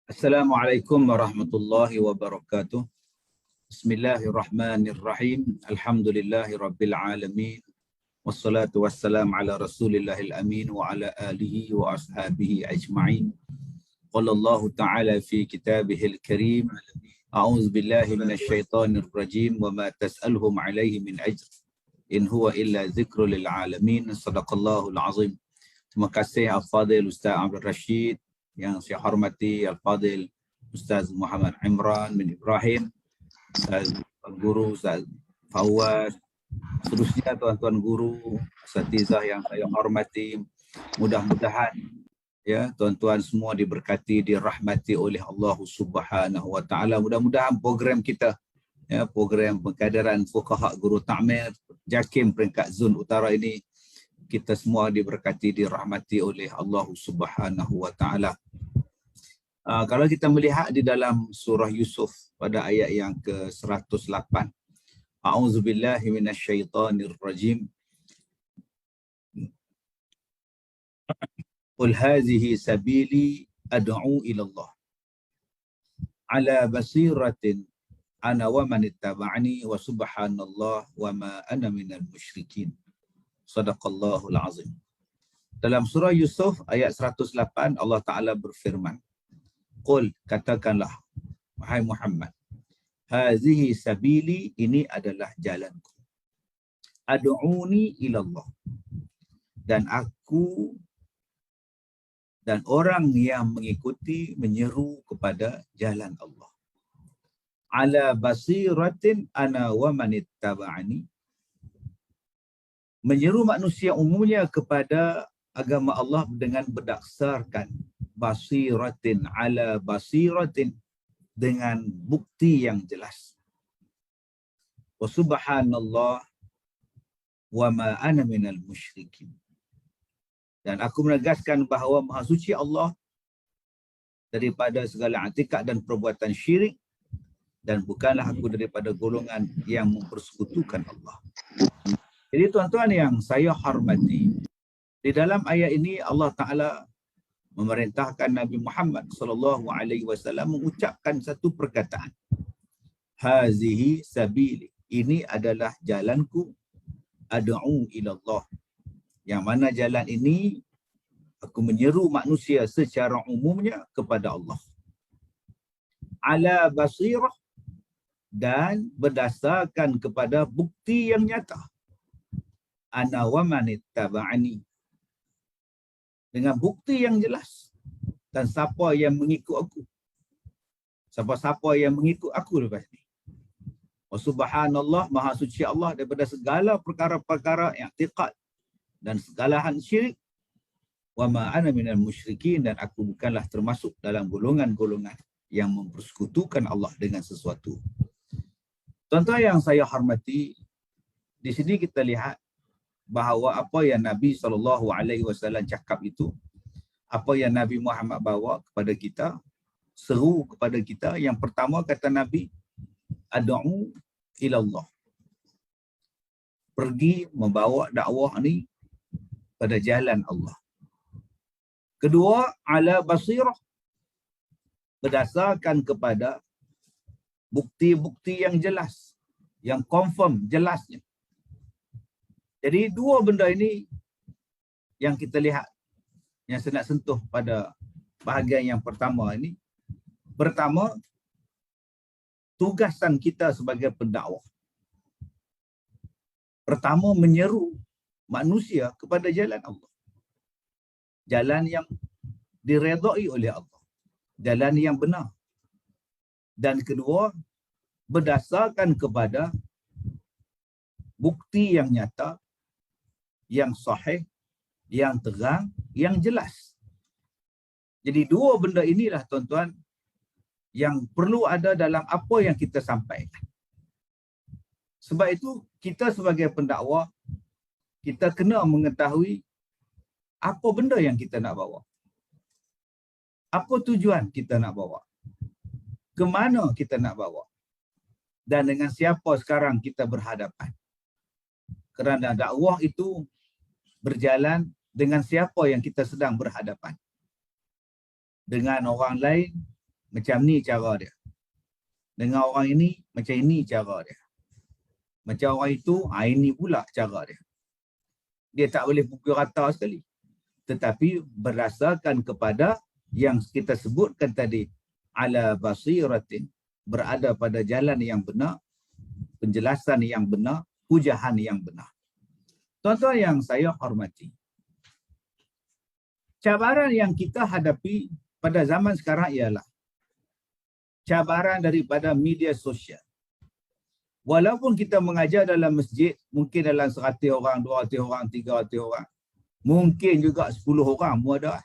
Assalamualaikum warahmatullahi wabarakatuh. Bismillahirrahmanirrahim. Alhamdulillahi rabbil alamin. Wassalatu wassalamu ala rasulillahil amin wa ala alihi wa ashabihi ajma'in. Qala Allah ta'ala fi kitabihil karim. A'udzu billahi minasyaitonir rajim wa ma tas'aluhum alaihi min ajr. In huwa illa dzikrul lil alamin. Shadaqallahul azim. Terima kasih Al-Fadhil Ustaz Abdul Rashid, yang saya hormati Al-Fadhil Ustaz Muhammad Imran bin Ibrahim, Ustaz Guru Ustaz Fawaz, seterusnya tuan-tuan guru, asatizah yang saya hormati. Mudah-mudahan ya tuan-tuan semua diberkati, dirahmati oleh Allah Subhanahu wa taala. Mudah-mudahan program kita, ya, program pengkaderan fuqaha guru ta'mir JAKIM peringkat zon utara ini, kita semua diberkati, dirahmati oleh Allah Subhanahu wa taala. Kalau kita melihat di dalam surah Yusuf pada ayat yang ke-108, A'udzubillahi minasyaitonir rajim. Qul hazihi sabili ad'u ila Allah ala basiratin ana wa man ittaba'ani wa subhanallah wa ma ana minal musyrikin. Shadaqallahul azim. Dalam surah Yusuf ayat 108 Allah Ta'ala berfirman, Qul, katakanlah, wahai Muhammad, hazihi sabili, ini adalah jalanku. Ad'uni ilallah, dan aku dan orang yang mengikuti menyeru kepada jalan Allah. Ala basiratin ana wa man ittaba'ani, menyeru manusia umumnya kepada agama Allah dengan berdasarkan basiratin ala basiratin, dengan bukti yang jelas. Wa subhanallah wa ma ana minal musyrikin, dan aku menegaskan bahawa Maha Suci Allah daripada segala i'tikad dan perbuatan syirik, dan bukanlah aku daripada golongan yang mempersekutukan Allah. Jadi tuan-tuan yang saya hormati, di dalam ayat ini Allah Ta'ala memerintahkan Nabi Muhammad SAW mengucapkan satu perkataan. Hazihi sabili, ini adalah jalanku, ad'u ilallah, yang mana jalan ini aku menyeru manusia secara umumnya kepada Allah. Ala basirah, dan berdasarkan kepada bukti yang nyata. Ana wa man ittaba'ani, dengan bukti yang jelas. Dan siapa yang mengikut aku, siapa-siapa yang mengikut aku lepas ni. Wa subhanallah, maha suci Allah daripada segala perkara-perkara yang i'tiqad dan segala syirik. Wa ma ana minal musyrikin, dan aku bukanlah termasuk dalam golongan-golongan yang mempersekutukan Allah dengan sesuatu. Tuan-tuan yang saya hormati, di sini kita lihat bahawa apa yang Nabi SAW cakap itu, apa yang Nabi Muhammad bawa kepada kita, seru kepada kita, yang pertama kata Nabi, ad'u ilallah, pergi membawa dakwah ni pada jalan Allah. Kedua, ala basirah, berdasarkan kepada bukti-bukti yang jelas, yang confirm, jelasnya. Jadi dua benda ini yang kita lihat, yang saya nak sentuh pada bahagian yang pertama ini. Pertama, tugasan kita sebagai pendakwah. Pertama, menyeru manusia kepada jalan Allah. Jalan yang diredai oleh Allah. Jalan yang benar. Dan kedua, berdasarkan kepada bukti yang nyata, yang sahih, yang terang, yang jelas. Jadi dua benda inilah tuan-tuan yang perlu ada dalam apa yang kita sampaikan. Sebab itu kita sebagai pendakwah, kita kena mengetahui apa benda yang kita nak bawa. Apa tujuan kita nak bawa. Ke mana kita nak bawa. Dan dengan siapa sekarang kita berhadapan. Kerana dakwah itu berjalan dengan siapa yang kita sedang berhadapan. Dengan orang lain macam ni cara dia. Dengan orang ini, macam ini cara dia. Macam orang itu, ini pula cara dia. Dia tak boleh pukul rata sekali. Tetapi berdasarkan kepada yang kita sebutkan tadi, ala basiratin, berada pada jalan yang benar, penjelasan yang benar, pujahan yang benar. Tuan-tuan yang saya hormati, cabaran yang kita hadapi pada zaman sekarang ialah cabaran daripada media sosial. Walaupun kita mengajar dalam masjid, mungkin dalam 100 orang, 200 orang, 300 orang. Mungkin juga 10 orang pun ada.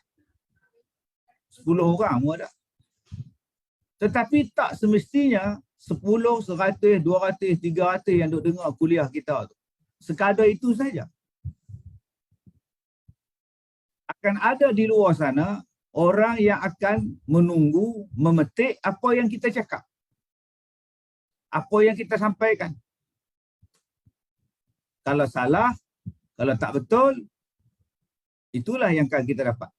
10 orang pun ada. Tetapi tak semestinya 10, 100, 200, 300 yang duk dengar kuliah kita tu. Sekadar itu saja. Akan ada di luar sana orang yang akan menunggu, memetik apa yang kita cakap. Apa yang kita sampaikan. Kalau salah, kalau tak betul, itulah yang akan kita dapat.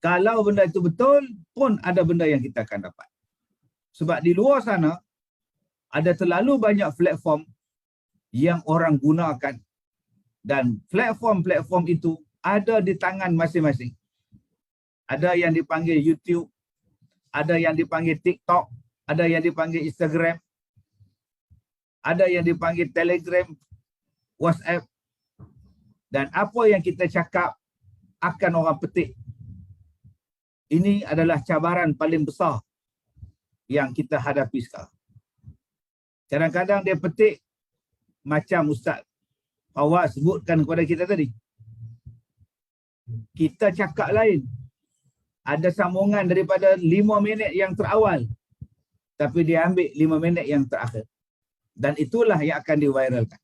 Kalau benda itu betul, pun ada benda yang kita akan dapat. Sebab di luar sana, ada terlalu banyak platform yang orang gunakan. Dan platform-platform itu ada di tangan masing-masing. Ada yang dipanggil YouTube, ada yang dipanggil TikTok, ada yang dipanggil Instagram, ada yang dipanggil Telegram, WhatsApp. Dan apa yang kita cakap akan orang petik. Ini adalah cabaran paling besar yang kita hadapi sekarang. Kadang-kadang dia petik macam Ustaz Fawaz sebutkan kepada kita tadi. Kita cakap lain. Ada sambungan daripada 5 minit yang terawal. Tapi dia ambil 5 minit yang terakhir. Dan itulah yang akan diviralkan.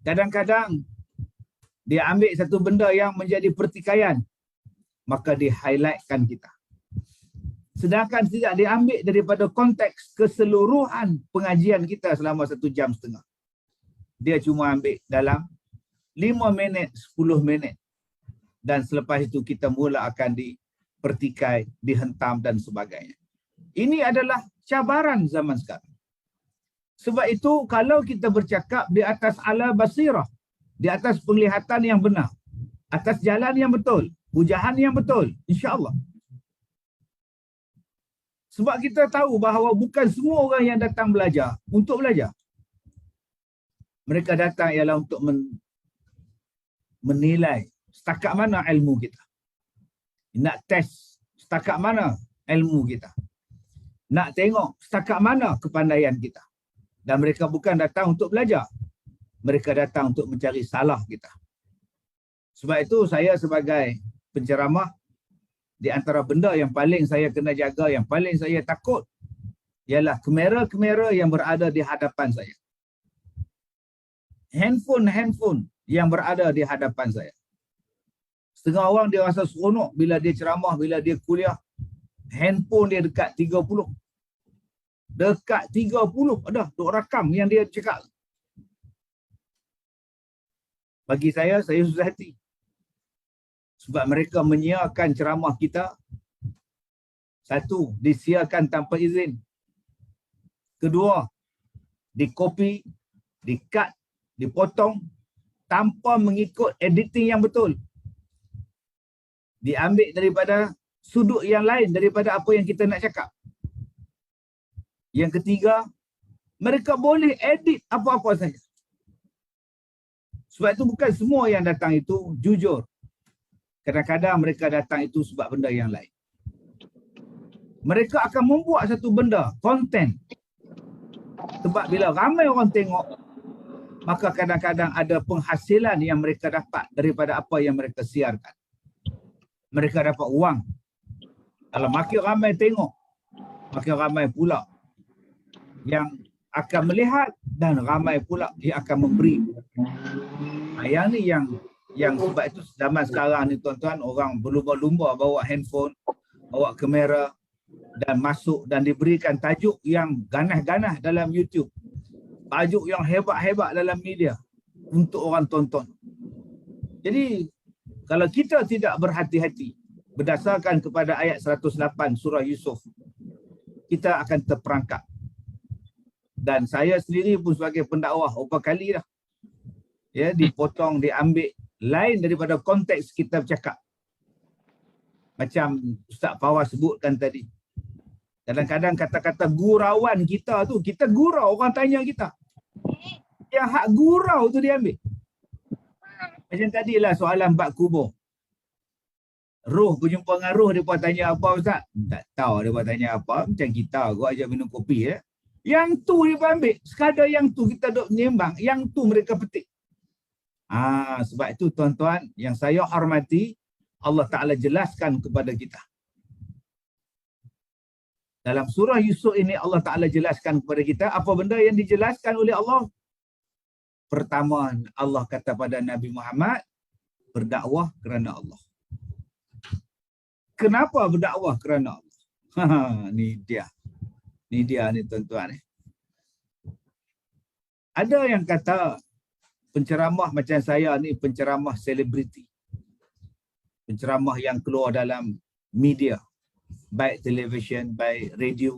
Kadang-kadang dia ambil satu benda yang menjadi pertikaian. Maka di-highlightkan kita. Sedangkan tidak diambil daripada konteks keseluruhan pengajian kita selama 1 jam setengah. Dia cuma ambil dalam 5 minit, 10 minit. Dan selepas itu kita mula akan dipertikai, dihentam dan sebagainya. Ini adalah cabaran zaman sekarang. Sebab itu kalau kita bercakap di atas ala basirah, di atas penglihatan yang benar, atas jalan yang betul, pujahan yang betul, insya-Allah. Sebab kita tahu bahawa bukan semua orang yang datang belajar untuk belajar. Mereka datang ialah untuk menilai setakat mana ilmu kita. Nak test setakat mana ilmu kita. Nak tengok setakat mana kepandaian kita. Dan mereka bukan datang untuk belajar. Mereka datang untuk mencari salah kita. Sebab itu saya sebagai penceramah, di antara benda yang paling saya kena jaga, yang paling saya takut, ialah kamera-kamera yang berada di hadapan saya. Handphone yang berada di hadapan saya. Setengah orang dia rasa seronok bila dia ceramah, bila dia kuliah. Handphone dia dekat 30. Dekat 30. Ada duk rakam yang dia cakap. Bagi saya susah hati. Sebab mereka menyiarkan ceramah kita. Satu, disiarkan tanpa izin. Kedua, dikopi, dikat, dipotong tanpa mengikut editing yang betul. Diambil daripada sudut yang lain daripada apa yang kita nak cakap. Yang ketiga, mereka boleh edit apa-apa saja. Sebab itu bukan semua yang datang itu jujur. Kadang-kadang mereka datang itu sebab benda yang lain. Mereka akan membuat satu benda, konten. Sebab bila ramai orang tengok, maka kadang-kadang ada penghasilan yang mereka dapat daripada apa yang mereka siarkan. Mereka dapat wang. Kalau makin ramai tengok, makin ramai pula yang akan melihat dan ramai pula yang akan memberi. Yang ni yang sebab itu zaman sekarang ni tuan-tuan, orang berlumba-lumba bawa handphone, bawa kamera dan masuk dan diberikan tajuk yang ganas-ganas dalam YouTube. Tajuk yang hebat-hebat dalam media untuk orang tonton. Jadi kalau kita tidak berhati-hati, berdasarkan kepada ayat 108 surah Yusuf, kita akan terperangkap. Dan saya sendiri pun sebagai pendakwah berapa kali dah ya dipotong, diambil lain daripada konteks kita bercakap. Macam Ustaz Fawaz sebutkan tadi, kadang-kadang kata-kata gurauan kita tu, kita gurau, orang tanya kita, yang hak gurau tu diambil. Macam tadilah soalan bab kubur. Roh berjumpa dengan roh, dia pun tanya apa Ustaz? Tak tahu dia pun tanya apa. Macam kita gua ajak minum kopi ya. Yang tu dia pun ambil. Sekadar yang tu kita duk menyembang, yang tu mereka petik. Sebab itu tuan-tuan yang saya hormati, Allah Ta'ala jelaskan kepada kita. Dalam surah Yusuf ini Allah Ta'ala jelaskan kepada kita apa benda yang dijelaskan oleh Allah. Pertama, Allah kata pada Nabi Muhammad, berdakwah kerana Allah. Kenapa berdakwah kerana Allah? Ni dia. Ni dia ni tuan-tuan. Ada yang kata penceramah macam saya ni penceramah selebriti. Penceramah yang keluar dalam media, baik televisyen, baik radio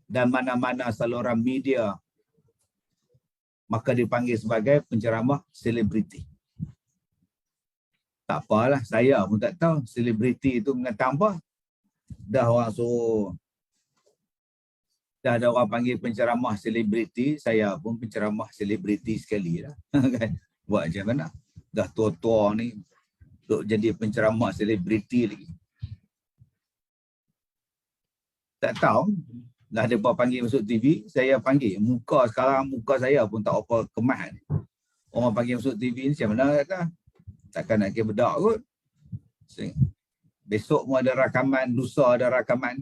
dan mana-mana saluran media, maka dipanggil sebagai penceramah selebriti. Tak apalah, saya pun tak tahu selebriti itu mengatang apa. Dah orang suruh, dah ada orang panggil penceramah selebriti, saya pun penceramah selebriti sekali lah. Buat macam mana? Dah tua-tua ni, untuk jadi penceramah selebriti lagi. Tak tahu. Dah ada orang panggil masuk TV, saya panggil. Sekarang muka saya pun tak apa kemas ni. Orang panggil masuk TV ni macam mana kata? Takkan nak kira bedak kot. Besok mu ada rakaman, lusa ada rakaman.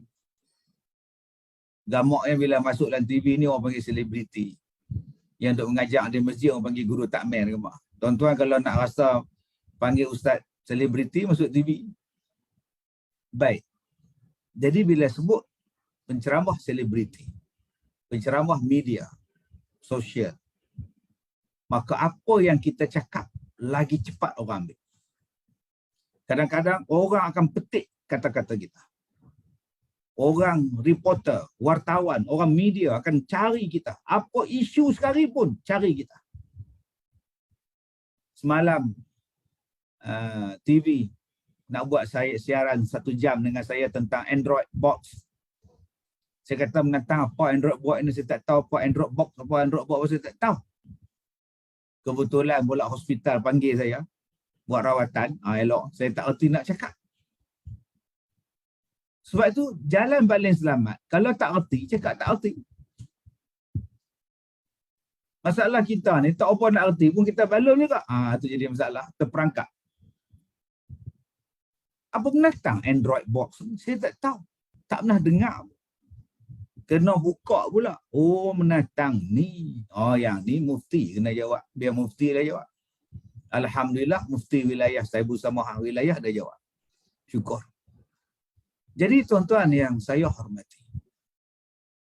Gamaknya bila masuk dalam TV ni orang panggil selebriti. Yang untuk mengajar di masjid orang panggil guru takmir ke mak. Tuan-tuan kalau nak rasa panggil ustaz selebriti masuk TV. Baik. Jadi bila sebut penceramah selebriti, penceramah media sosial, maka apa yang kita cakap lagi cepat orang ambil. Kadang-kadang orang akan petik kata-kata kita. Orang reporter, wartawan, orang media akan cari kita. Apa isu sekali pun cari kita. Semalam TV nak buat saya siaran 1 jam dengan saya tentang Android box. Saya kata menentang apa Android box ini, saya tak tahu apa Android box, saya tak tahu. Kebetulan pula hospital panggil saya buat rawatan, elok. Saya tak erti nak cakap. Sebab itu jalan paling selamat, kalau tak erti, cakap tak erti. Masalah kita ni, tak apa nak erti pun kita balon juga. Itu jadi masalah, terperangkap. Apa menentang Android box? Saya tak tahu. Tak pernah dengar. Kena buka pula. Oh, menentang ni. Oh, yang ni mufti kena jawab. Biar mufti dah jawab. Alhamdulillah, mufti wilayah Saibu Samahah wilayah dah jawab. Syukur. Jadi tuan-tuan yang saya hormati.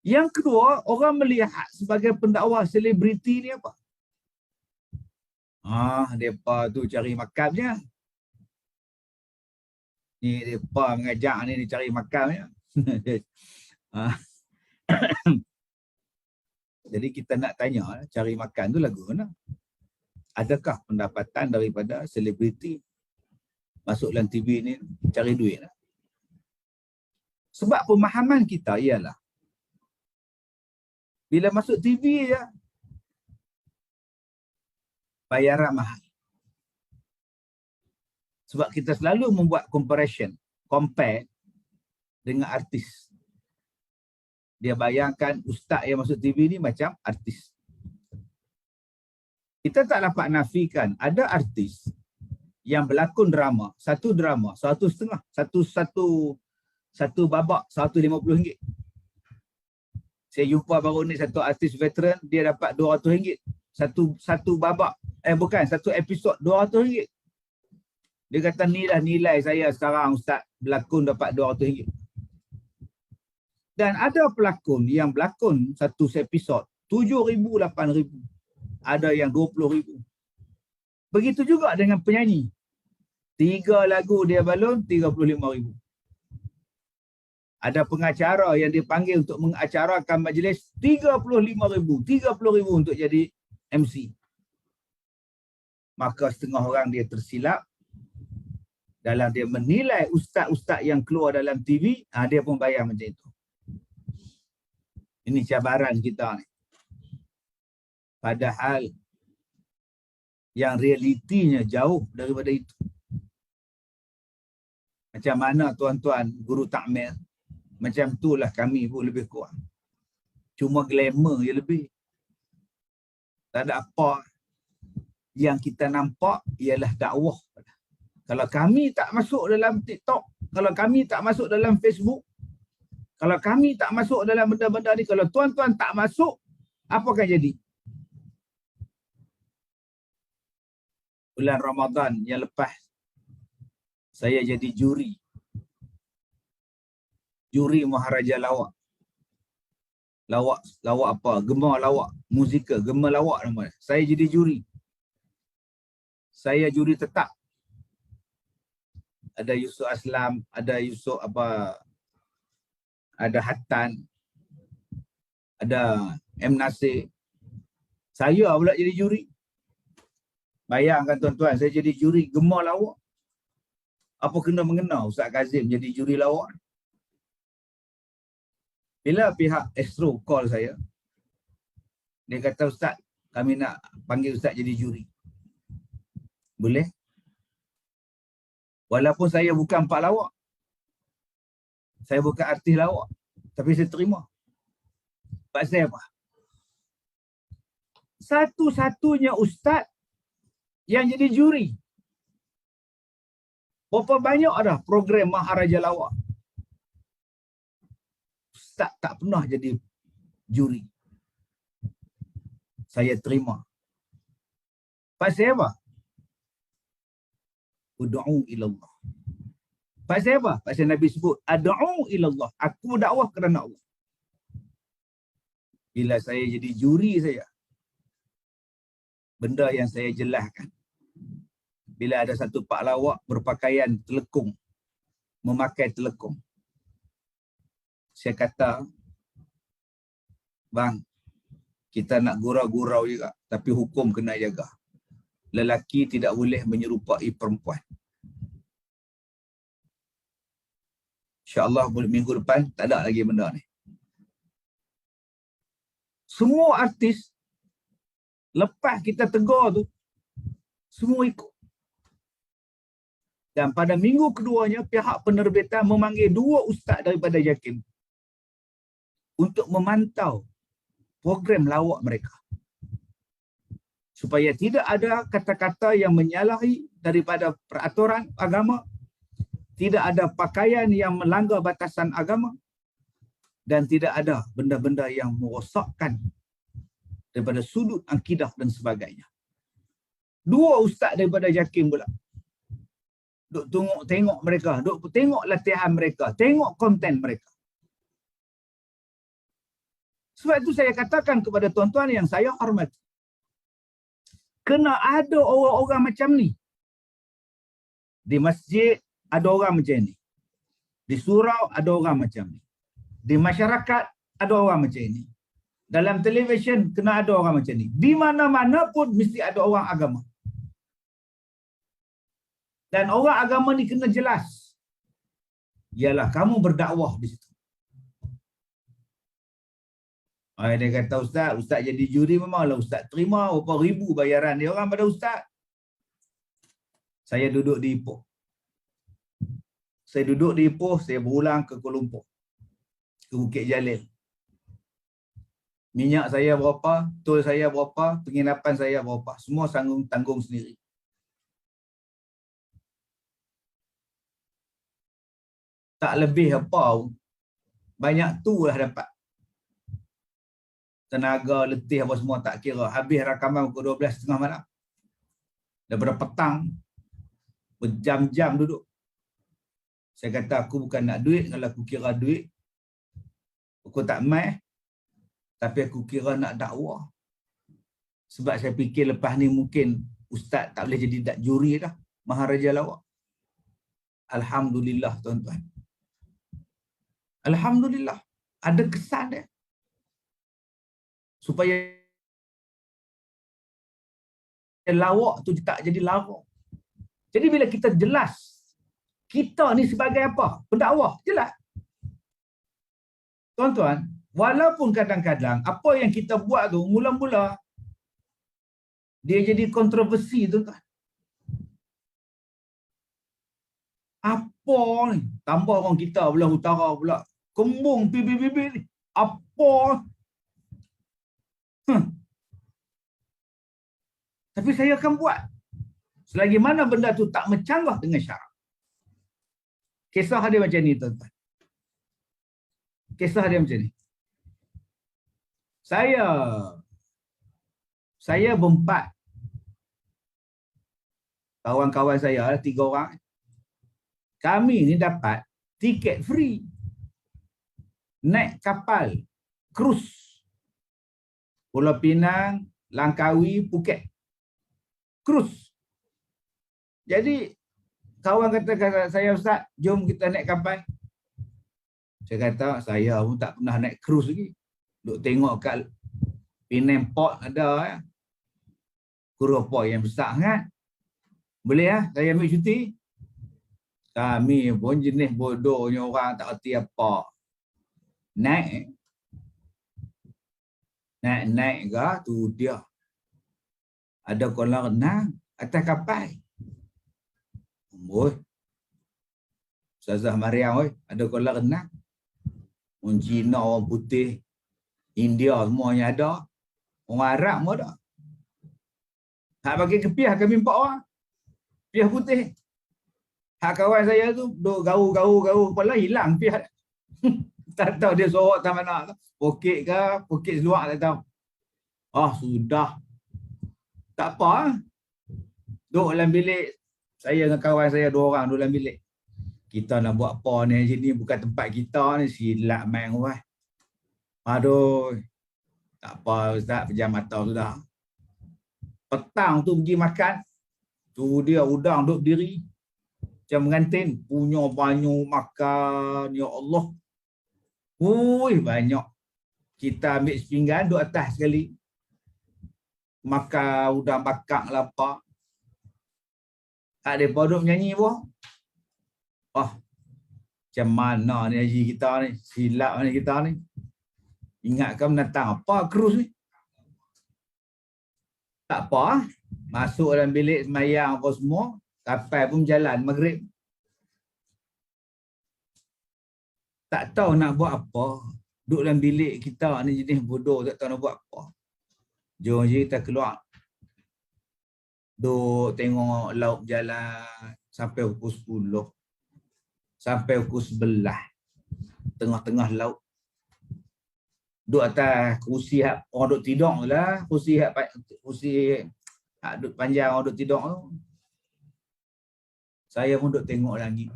Yang kedua, orang melihat sebagai pendakwa selebriti ni apa? Mereka tu cari makannya. Ni mereka mengajak ni dia cari makannya. Jadi kita nak tanya, cari makan tu lagu mana? Adakah pendapatan daripada selebriti masuk dalam TV ni cari duit? Sebab pemahaman kita ialah bila masuk TV je bayaran mahal. Sebab kita selalu membuat compare dengan artis. Dia bayangkan ustaz yang masuk TV ni macam artis. Kita tak dapat nafikan ada artis yang berlakon drama, satu setengah, satu babak RM150. Saya jumpa baru ni satu artis veteran, dia dapat RM200. Satu babak, satu episod RM200. Dia kata ni lah nilai saya sekarang ustaz berlakon dapat RM200. Dan ada pelakon yang berlakon satu episod RM7,000, RM8,000. Ada yang RM20,000. Begitu juga dengan penyanyi. 3 lagu dia balun, 35,000. Ada pengacara yang dipanggil untuk mengacarakan majlis, 35,000. 30,000 untuk jadi MC. Maka setengah orang dia tersilap dalam dia menilai ustaz-ustaz yang keluar dalam TV, dia pun bayar macam itu. Ini cabaran kita ni. Padahal yang realitinya jauh daripada itu. Macam mana tuan-tuan guru takmir, macam itulah kami pun lebih kurang. Cuma glamour je lebih. Tak ada apa. Yang kita nampak ialah dakwah. Kalau kami tak masuk dalam TikTok, kalau kami tak masuk dalam Facebook, kalau kami tak masuk dalam benda-benda ni, kalau tuan-tuan tak masuk, apa akan jadi? Bulan Ramadan yang lepas, saya jadi juri. Juri Maharaja Lawak. Lawak apa? Gemar lawak. Musikal, gemar lawak namanya. Saya jadi juri. Saya juri tetap. Ada Yusuf Aslam, ada Yusuf apa, ada Hattan, ada M. Nasir. Saya pula jadi juri. Bayangkan tuan-tuan, saya jadi juri gemar lawak. Apa kena mengena Ustaz Kazim jadi juri lawak? Bila pihak Astro call saya, dia kata, Ustaz, kami nak panggil Ustaz jadi juri. Boleh? Walaupun saya bukan pak lawak. Saya bukan artis lawak. Tapi saya terima. Sebab saya apa? Satu-satunya ustaz yang jadi juri. Berapa banyak dah program Maharaja Lawak. Ustaz tak pernah jadi juri. Saya terima. Pasal apa? Ud'u ilallah. Pasal apa? Pasal Nabi sebut, ad'u ilallah. Aku dakwah kerana Allah. Bila saya jadi juri saya, benda yang saya jelaskan. Bila ada satu pak lawak berpakaian telekung, memakai telekung. Saya kata, bang, kita nak gurau-gurau juga, tapi hukum kena jaga. Lelaki tidak boleh menyerupai perempuan. InsyaAllah minggu depan tak ada lagi benda ni. Semua artis, lepas kita tegur tu, semua ikut. Dan pada minggu keduanya, pihak penerbitan memanggil 2 ustaz daripada JAKIM untuk memantau program lawak mereka. Supaya tidak ada kata-kata yang menyalahi daripada peraturan agama, tidak ada pakaian yang melanggar batasan agama, dan tidak ada benda-benda yang merosakkan daripada sudut akidah dan sebagainya. 2 ustaz daripada JAKIM pula. Duk tengok mereka, duk tengok latihan mereka, tengok konten mereka. Sebab itu saya katakan kepada tuan-tuan yang saya hormati, kena ada orang-orang macam ni. Di masjid ada orang macam ni. Di surau ada orang macam ni. Di masyarakat ada orang macam ni. Dalam televisyen kena ada orang macam ni. Di mana-mana pun mesti ada orang agama. Dan orang agama ni kena jelas. Ialah kamu berdakwah di situ. Dia kata, Ustaz jadi juri memanglah Ustaz terima berapa ribu bayaran dia orang pada Ustaz. Saya duduk di Ipoh. Saya berulang ke Kuala Lumpur, ke Bukit Jalil. Minyak saya berapa, tol saya berapa, penginapan saya berapa. Semua tanggung sendiri. Tak lebih apa, banyak tu lah dapat. Tenaga, letih apa semua tak kira. Habis rakaman pukul 12.30 malam. Daripada petang, berjam-jam duduk. Saya kata aku bukan nak duit. Kalau aku kira duit, aku tak mai. Tapi aku kira nak dakwah. Sebab saya fikir lepas ni mungkin ustaz tak boleh jadi juri dah. Maharaja Lawak. Alhamdulillah tuan-tuan. Alhamdulillah. Ada kesan dia. Supaya lawak tu tak jadi lawak. Jadi bila kita jelas, kita ni sebagai apa? Pendakwah. Jelas. Tuan-tuan, walaupun kadang-kadang apa yang kita buat tu mula-mula dia jadi kontroversi, tuan-tuan. Apa ni? Tambah orang kita belah utara pula. Kembung PBB ni. Apa? Tapi saya akan buat. Selagi mana benda tu tak mencanggah dengan syarak. Kisah dia macam ni, tuan-tuan. Kisah dia macam ni. Saya berempat. Kawan-kawan saya ada 3 orang. Kami ni dapat tiket free. Naik kapal krus Pulau Pinang, Langkawi, Phuket. Krus. Jadi kawan kata saya, Ustaz, jom kita naik kapal. Saya kata saya pun tak pernah naik krus lagi. Duk tengok kat Penang Port ada kru port yang besar kan. Boleh lah saya ambil cuti. Kami pun jenis bodohnya orang tak erti apa. Naik ke tu dia. Ada kolam renang atas kapal. Oi. Ustazah Mariam oi, ada kolam renang. Orang Cina, orang putih, India semuanya ada. Orang Arab pun ada. Hak bagi kepiah kami 4 orang. Piah putih. Hak kawan saya tu duk garu kepala hilang piah. Tak tahu dia sorok tak mana. Poket ke, poket seluar tak tahu. Sudah. Tak apa. Duk dalam bilik. Saya dengan kawan saya 2 orang duduk dalam bilik. Kita nak buat apa ni? Sini bukan tempat kita ni. Silap main orang. Aduh. Tak apa Ustaz, pejam mata sudah. Petang tu pergi makan. Tu dia udang duduk berdiri. Macam mengantin. Punya banyak makan. Ya Allah. Banyak. Kita ambil sepinggan duduk atas sekali. Makan udang bakar lapar. Ada duduk menyanyi pun. Macam mana ni haji kita ni? Silap ni kita ni. Ingatkan menentang apa krus ni? Tak apa. Masuk dalam bilik semayang apa semua. Kapal pun jalan maghrib. Tak tahu nak buat apa. Duduk dalam bilik kita ni jenis bodoh. Tak tahu nak buat apa. Jom je kita keluar. Duduk tengok laut jalan. Sampai pukul 10. Sampai pukul 11. Tengah-tengah laut. Duduk atas kursi orang duduk tidur lah. Kursi duduk panjang orang duduk tidur tu. Saya pun duduk tengok langit.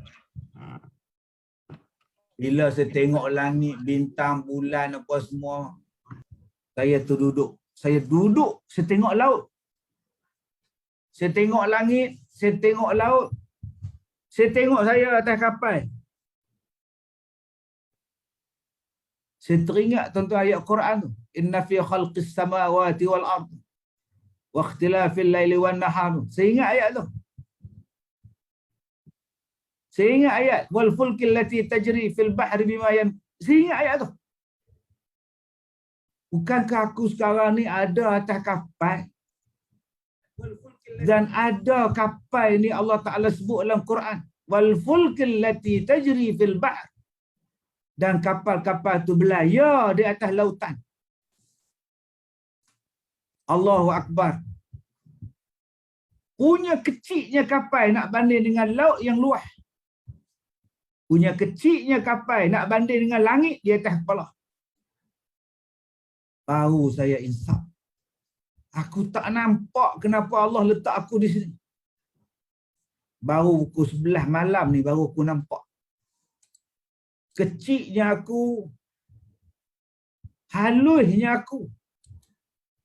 Bila saya tengok langit, bintang, bulan apa semua, saya terduduk. Saya duduk, saya tengok laut. Saya tengok langit, saya tengok laut. Saya tengok saya atas kapal. Saya teringat tuan-tuan ayat Quran tu. Inna fi khalqis samawati wal ard wa ikhtilafil laili wan nahar. Saya ingat ayat tu. Saya ingat ayat wal fulkil lati tajri fil bahri bima yan. Saya ingat ayat tu. Bukankah aku sekarang ni ada atas kapal? Dan ada kapal ni Allah Ta'ala sebut dalam Quran. Wal fulkil lati tajri fil bahr. Dan kapal-kapal tu berlayar di atas lautan. Allahu Akbar. Punya kecilnya kapal nak banding dengan laut yang luas. Punya kecilnya kapal nak banding dengan langit di atas kepala. Baru saya insaf. Aku tak nampak kenapa Allah letak aku di sini. Baru pukul 11 malam ni baru aku nampak. Kecilnya aku, halusnya aku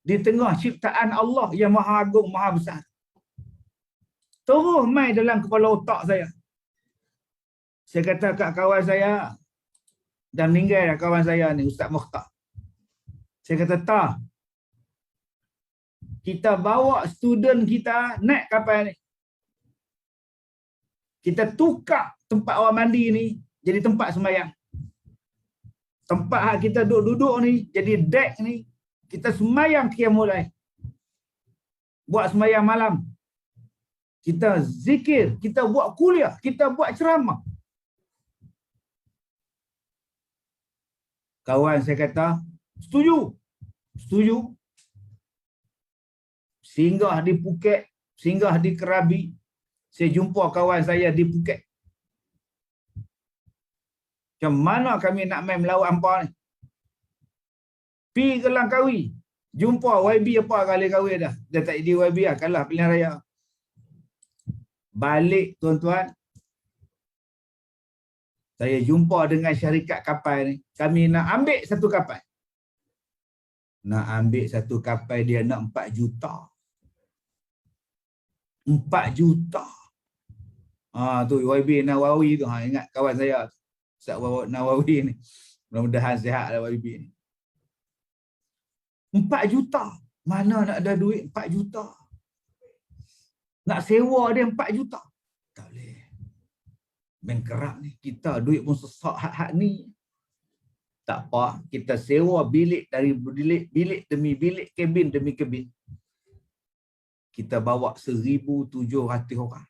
di tengah ciptaan Allah yang maha agung, maha besar. Terus mai dalam kepala otak saya. Saya kata kat kawan saya, dan meninggal dah kawan saya ni, Ustaz Mukhtar. Saya kata, tak. Kita bawa student kita naik kapal ni. Kita tukar tempat orang mandi ni jadi tempat sembahyang. Tempat kita duduk-duduk ni jadi deck ni. Kita sembahyang qiyamul lail. Buat sembahyang malam. Kita zikir, kita buat kuliah, kita buat ceramah. Kawan saya kata, setuju. Setuju. Singgah di Phuket, singgah di Krabi. Saya jumpa kawan saya di Phuket. Macam mana kami nak main melawat hampa ni? Pi ke Langkawi. Jumpa YB apa kali kahwin dah. Dia tak jadi YB lah, kalah pilihan raya. Balik tuan-tuan. Saya jumpa dengan syarikat kapal ni. Kami nak ambil satu kapal. Nak ambil satu kapal dia nak 4 juta. 4 juta. Tu YB Nawawi tu. Ingat kawan saya. Ustaz Nawawi ni. Mudah-mudahan sihat lah YB ni. 4 juta. Mana nak ada duit 4 juta? Nak sewa dia 4 juta. Tak boleh. Bank kerap ni. Kita duit pun sesak hak-hak ni. Tak apa. Kita sewa bilik dari bilik demi bilik, kabin demi kabin. Kita bawa 1,700 orang.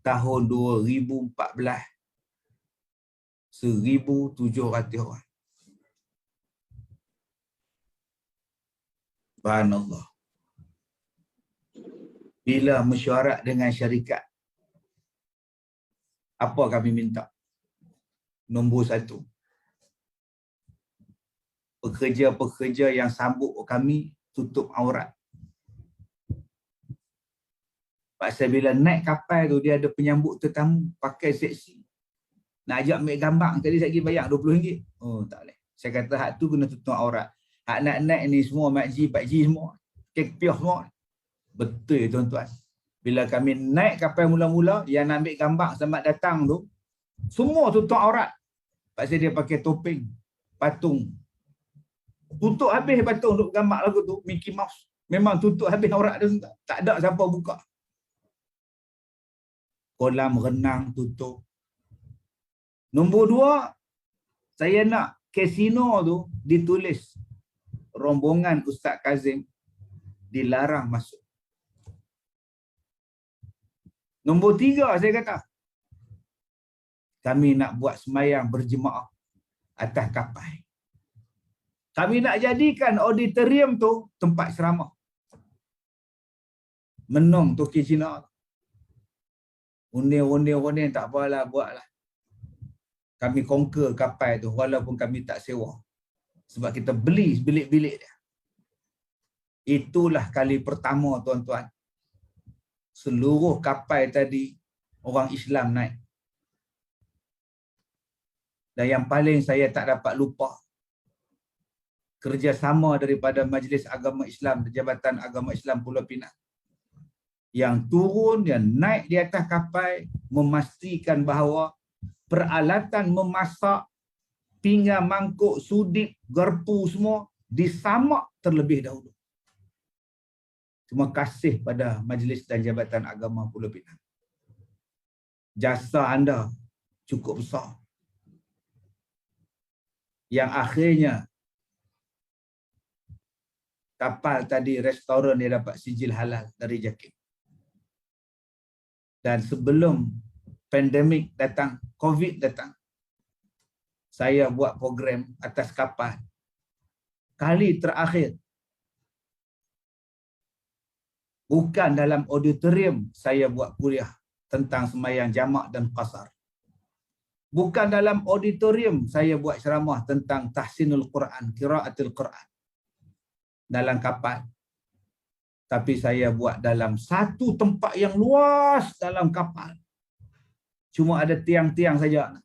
Tahun 2014. 1,700 orang. Subhanallah. Bila mesyuarat dengan syarikat, apa kami minta? Nombor 1. Pekerja-pekerja yang sambut kami tutup aurat. Pasal bila naik kapal tu, dia ada penyambut tetamu pakai seksi. Nak ajak ambil gambar, tadi saya pergi bayar RM20. Oh, tak boleh. Saya kata hak tu kena tutup aurat. Hak nak naik ni semua makji, pakji semua. Kek-piah semua. Betul tuan-tuan. Bila kami naik kapal mula-mula, yang nak ambil gambar selamat datang tu, semua tutup aurat. Pasal dia pakai topeng, patung. Tutup habis patung untuk gambar lagu tu, Mickey Mouse. Memang tutup habis aurat tu. Tak ada siapa buka. Kolam renang tutup. Nombor 2, saya nak kasino tu ditulis rombongan Ustaz Kazim dilarang masuk. Nombor 3, saya kata kami nak buat sembahyang berjemaah atas kapal. Kami nak jadikan auditorium tu tempat ceramah. Menung Turki Cina. Undi tak apalah, buatlah. Kami conquer kapal tu walaupun kami tak sewa. Sebab kita beli bilik-bilik dia. Itulah kali pertama tuan-tuan. Seluruh kapal tadi orang Islam naik. Dan yang paling saya tak dapat lupa, kerjasama daripada Majlis Agama Islam, Jabatan Agama Islam Pulau Pinang. Yang turun, yang naik di atas kapal, memastikan bahawa peralatan memasak, pinggan, mangkuk, sudip, garpu semua disamak terlebih dahulu. Terima kasih pada Majlis dan Jabatan Agama Pulau Pinang. Jasa anda cukup besar. Yang akhirnya kapal tadi, restoran dia dapat sijil halal dari JAKIM. Dan sebelum pandemik datang, COVID datang, saya buat program atas kapal. Kali terakhir, bukan dalam auditorium saya buat kuliah tentang sembahyang jamak dan qasar. Bukan dalam auditorium saya buat ceramah tentang tahsinul Quran, qiraatul Quran dalam kapal. Tapi saya buat dalam satu tempat yang luas dalam kapal. Cuma ada tiang-tiang saja.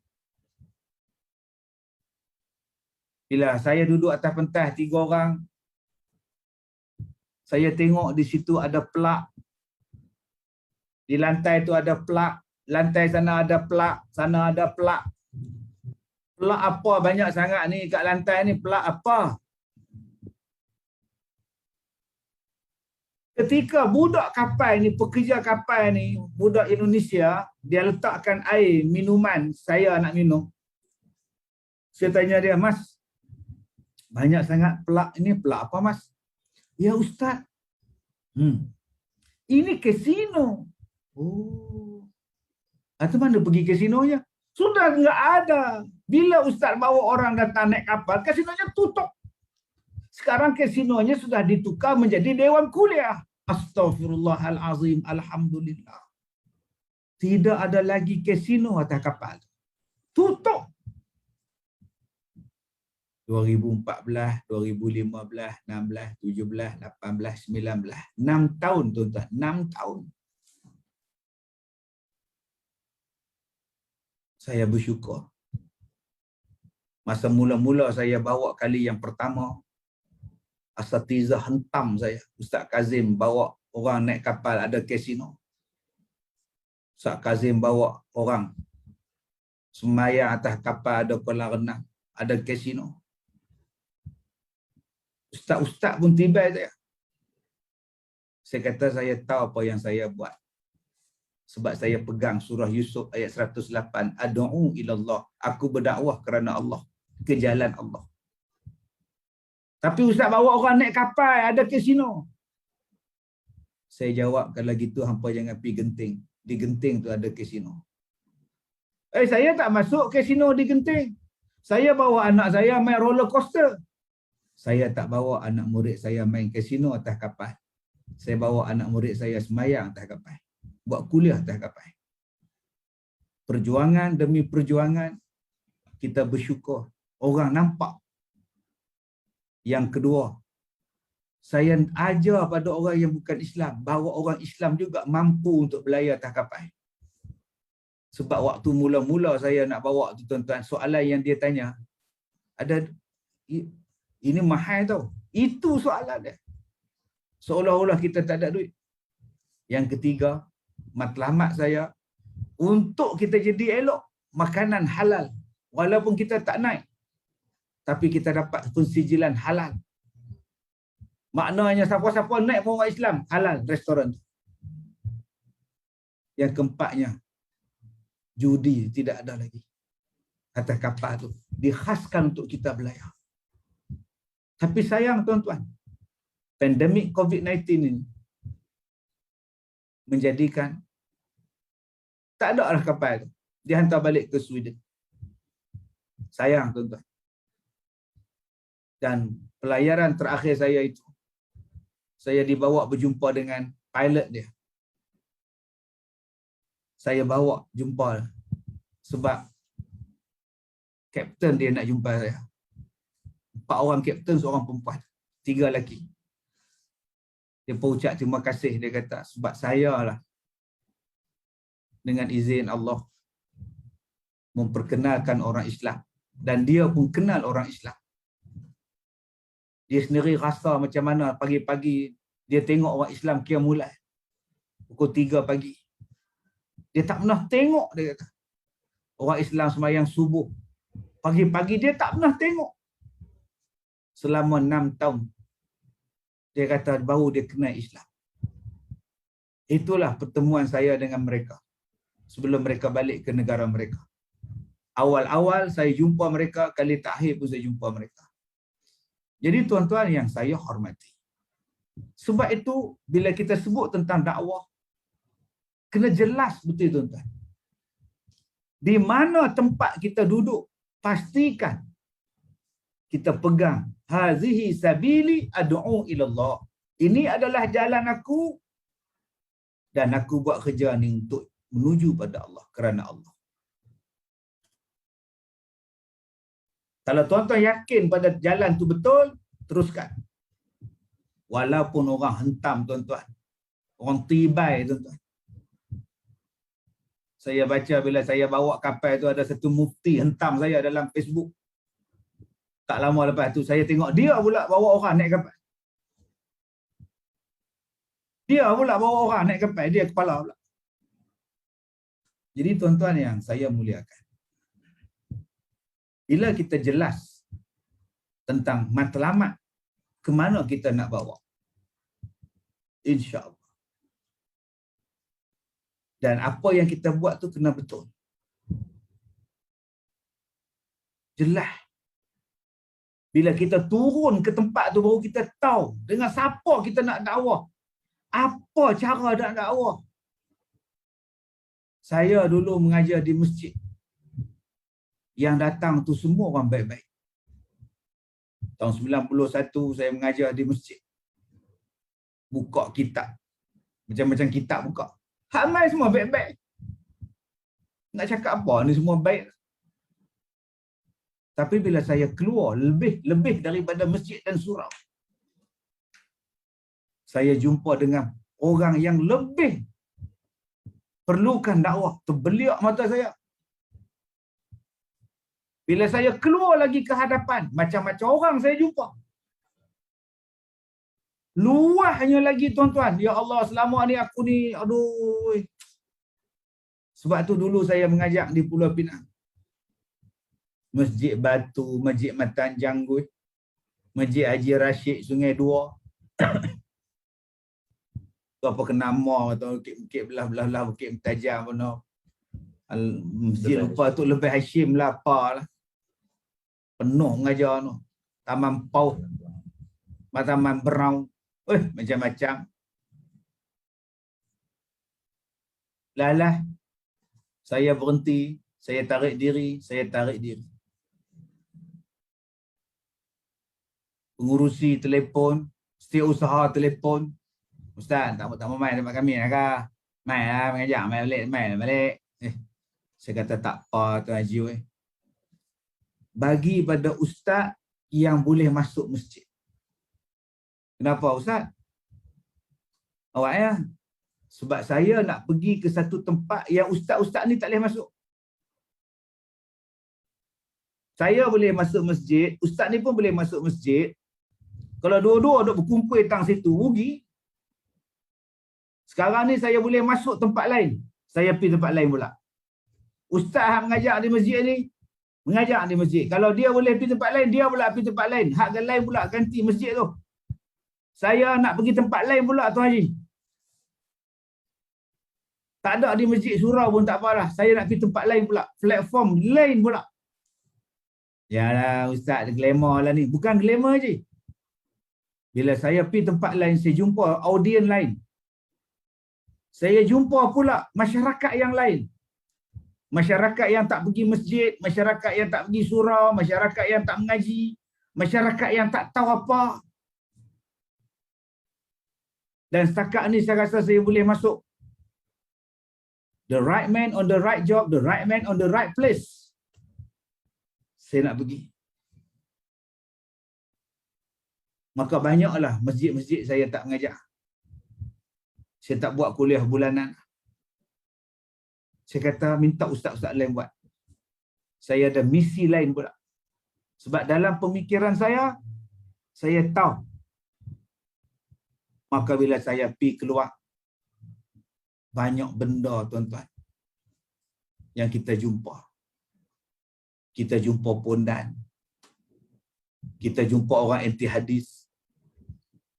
Bila saya duduk atas pentas 3 orang, saya tengok di situ ada plak. Di lantai tu ada plak. lantai sana ada pelak, sana ada pelak. Pelak apa banyak sangat ni kat lantai ni, pelak apa? Ketika budak kapal ni, pekerja kapal ni, budak Indonesia, dia letakkan air minuman, saya nak minum. Saya tanya dia, "Mas, banyak sangat pelak ini, pelak apa mas?" "Ya Ustaz, ini kasino." "Oh, atau mana pergi kasinonya?" "Sudah enggak ada. Bila Ustaz bawa orang datang naik kapal, kasinonya tutup. Sekarang kasinonya sudah ditukar menjadi dewan kuliah." Astaghfirullahalazim, alhamdulillah. Tidak ada lagi kasino atas kapal. Tutup. 2014, 2015, 16, 17, 18, 19. 6 tahun tuan-tuan, 6 tahun. Saya bersyukur. Masa mula-mula saya bawa kali yang pertama, asatizah hentam saya. Ustaz Kazim bawa orang naik kapal ada kasino. Ustaz Kazim bawa orang semayang atas kapal ada kolam renang, ada kasino. Ustaz-ustaz pun tiba saya. Saya kata saya tahu apa yang saya buat. Sebab saya pegang surah Yusuf ayat 108. Ad'u ilallah. Aku berdakwah kerana Allah. Ke jalan Allah. Tapi Ustaz bawa orang naik kapal, ada kasino. Saya jawab, kalau gitu hampa jangan pergi Genting. Di Genting tu ada kasino. Saya tak masuk kasino di Genting. Saya bawa anak saya main roller coaster. Saya tak bawa anak murid saya main kasino atas kapal. Saya bawa anak murid saya semayang atas kapal. Buat kuliah atas kapal. Perjuangan demi perjuangan, kita bersyukur. Orang nampak. Yang kedua, saya ajar pada orang yang bukan Islam, bahawa orang Islam juga mampu untuk berlayar atas kapal. Sebab waktu mula-mula saya nak bawa tu tuan-tuan, soalan yang dia tanya, ada ini mahal tau. Itu soalan dia. Seolah-olah kita tak ada duit. Yang ketiga, matlamat saya, untuk kita jadi elok, makanan halal. Walaupun kita tak naik, tapi kita dapat pensijilan halal. Maknanya siapa-siapa naik pun orang Islam, halal restoran tu. Yang keempatnya, judi tidak ada lagi. Atas kapal tu. Dikhaskan untuk kita belayar. Tapi sayang tuan-tuan, pandemik COVID-19 ini menjadikan tak ada lah kapal tu. Dihantar balik ke Sweden. Sayang tuan-tuan. Dan pelayaran terakhir saya itu, saya dibawa berjumpa dengan pilot dia. Saya bawa jumpa sebab kapten dia nak jumpa saya. 4 orang kapten, seorang perempuan. 3 lelaki. Dia pun ucap terima kasih. Dia kata, sebab saya lah dengan izin Allah memperkenalkan orang Islam. Dan dia pun kenal orang Islam. Dia sendiri rasa macam mana pagi-pagi dia tengok orang Islam Qiyamul Lail. Pukul 3 pagi. Dia tak pernah tengok, dia kata. Orang Islam sembahyang subuh. Pagi-pagi dia tak pernah tengok. Selama 6 tahun. Dia kata baru dia kenal Islam. Itulah pertemuan saya dengan mereka. Sebelum mereka balik ke negara mereka. Awal-awal saya jumpa mereka, kali terakhir pun saya jumpa mereka. Jadi tuan-tuan yang saya hormati. Sebab itu, bila kita sebut tentang dakwah, kena jelas betul tuan-tuan. Di mana tempat kita duduk, pastikan kita pegang hazihi sabili ad'u ilallah. Ini adalah jalan aku dan aku buat kerja ni untuk menuju pada Allah, kerana Allah. Kalau tuan-tuan yakin pada jalan tu betul, teruskan. Walaupun orang hentam tuan-tuan. Orang tibai tuan-tuan. Saya baca bila saya bawa kapal tu ada satu mufti hentam saya dalam Facebook. Tak lama lepas tu saya tengok dia pula bawa orang naik kapal. Dia pula bawa orang naik kapal. Dia kepala pula. Jadi tuan-tuan yang saya muliakan, bila kita jelas tentang matlamat ke mana kita nak bawa, insya-Allah. Dan apa yang kita buat tu kena betul. Jelas. Bila kita turun ke tempat tu baru kita tahu dengan siapa kita nak dakwah. Apa cara nak dakwah. Saya dulu mengajar di masjid. Yang datang tu semua orang baik-baik. Tahun 91 saya mengajar di masjid. Buka kitab. Macam-macam kitab buka. Ramai semua baik-baik. Nak cakap apa? Ni semua baik. Tapi bila saya keluar lebih daripada masjid dan surau, saya jumpa dengan orang yang lebih perlukan dakwah. Terbeliak mata saya. Bila saya keluar lagi ke hadapan, macam-macam orang saya jumpa. Luahnya lagi tuan-tuan. Ya Allah, selama ni aku ni, aduh. Sebab tu dulu saya mengajak di Pulau Pinang. Masjid Batu, Masjid Matan Janggut, Masjid Haji Rashid Sungai Dua. Tu apa ke nama atau bukit belah-belah bukit Mentajam pun. Masjid lupa tu lebih Hashim lah apalah. Penuh mengajar tu. Taman Pau, Taman Berau. Macam-macam. Lalah saya berhenti, saya tarik diri. Pengurusi telefon, setiausaha telefon. Ustaz, tak mau main tempat kami lah kah? Main lah, mengajak, main balik. Saya kata tak apa Tuan Haji. Bagi pada ustaz yang boleh masuk masjid. Kenapa Ustaz? Awak ya? Sebab saya nak pergi ke satu tempat yang ustaz-ustaz ni tak boleh masuk. Saya boleh masuk masjid, ustaz ni pun boleh masuk masjid. Kalau dua-dua duk berkumpul tang situ, rugi. Sekarang ni saya boleh masuk tempat lain. Saya pergi tempat lain pula. Ustaz yang mengajar di masjid ni, mengajar di masjid. Kalau dia boleh pergi tempat lain, dia pula pergi tempat lain. Hak lain pula ganti masjid tu. Saya nak pergi tempat lain pula Tuan Haji. Tak ada di masjid surau pun tak apalah. Saya nak pergi tempat lain pula. Platform lain pula. Yalah Ustaz, glamour lah ni. Bukan glamour je. Bila saya pergi tempat lain, saya jumpa audien lain. Saya jumpa pula masyarakat yang lain. Masyarakat yang tak pergi masjid, masyarakat yang tak pergi surau, masyarakat yang tak mengaji, masyarakat yang tak tahu apa. Dan setakat ni saya rasa saya boleh masuk. The right man on the right job, the right man on the right place. Saya nak pergi. Maka banyaklah masjid-masjid saya tak mengajar. Saya tak buat kuliah bulanan. Saya kata minta ustaz-ustaz lain buat. Saya ada misi lain pula. Sebab dalam pemikiran saya tahu. Maka bila saya pergi keluar, banyak benda tuan-tuan yang kita jumpa. Kita jumpa pondan. Kita jumpa orang anti hadis.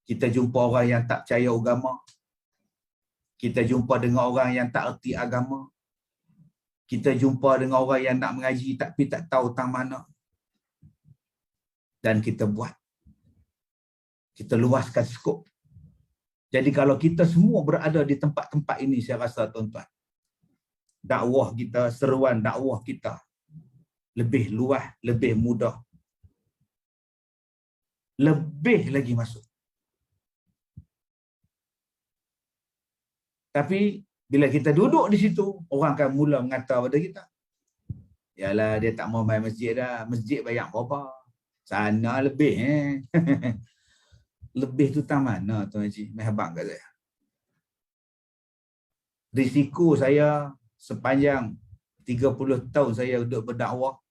Kita jumpa orang yang tak percaya agama. Kita jumpa dengan orang yang tak erti agama. Kita jumpa dengan orang yang nak mengaji tapi tak tahu tang mana. Dan kita buat. Kita luaskan skop. Jadi kalau kita semua berada di tempat-tempat ini, saya rasa tuan-tuan, dakwah kita, seruan dakwah kita lebih luas, lebih mudah. Lebih lagi masuk. Tapi bila kita duduk di situ, orang akan mula mengata pada kita, yalah dia tak mau main masjid dah. Masjid banyak berapa? Sana lebih Lebih tu tak mana Tuan Haji? Mahbang kat saya. Risiko saya sepanjang 30 tahun saya duduk berdakwah.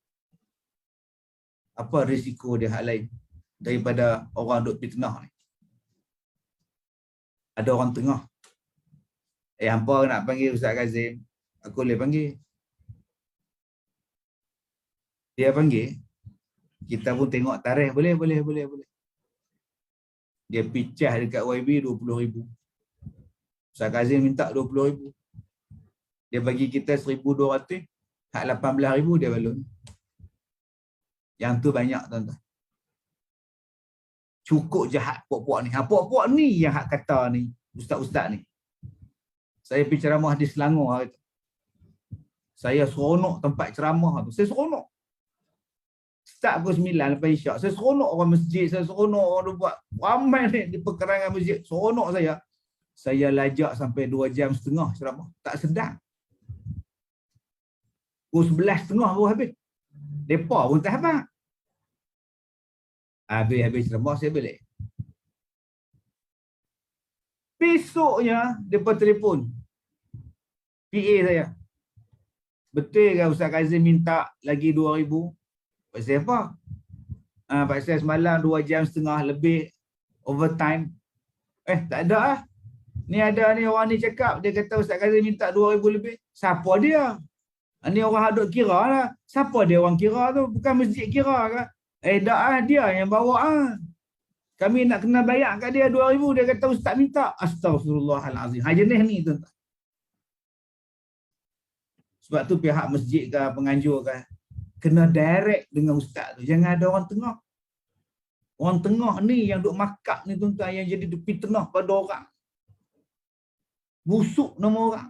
Apa risiko dia hak lain daripada orang duduk di tengah ni? Ada orang tengah. Hampa nak panggil Ustaz Kazim. Aku boleh panggil. Dia panggil, kita pun tengok tarikh, boleh. Dia picah dekat YB 20,000. Ustaz Kazim minta 20,000. Dia bagi kita 1,200, hak 18,000 dia balon. Yang tu banyak tuan-tuan. Cukup jahat puak-puak ni. Puak-puak ni yang hak kata ni, ustaz-ustaz ni. Saya pergi ceramah di Selangor hari tu. Saya seronok tempat ceramah tu. Saya seronok. Start pukul 9 lepas isyak. Saya seronok orang masjid. Saya seronok orang buat. Ramai ni di perkarangan masjid. Seronok saya. Saya lajak sampai 2,5 jam ceramah. Tak sedar. Pukul 11.30 baru habis. Mereka pun tak habis. Habis ceramah saya balik. Besoknya, mereka telefon. PA saya. Betul ke Ustaz Kazim minta lagi 2,000? Pasal apa? Pasal semalam 2,5 jam lebih overtime. Tak ada lah. Ni ada ni orang ni cakap, dia kata Ustaz Kazim minta 2,000 lebih. Siapa dia? Ni orang hadut kira lah. Siapa dia orang kira tu? Bukan masjid kira ke? Tak lah, dia yang bawa lah. Kami nak kena bayar kat dia 2,000. Dia kata Ustaz minta. Astaghfirullahalazim. Jenis ni tuan-tuan. Sebab tu pihak masjid ke penganjur ke kena direct dengan ustaz tu. Jangan ada orang tengah. Orang tengah ni yang duk makak ni tuan-tuan, yang jadi tepi tengah pada orang. Busuk nama orang.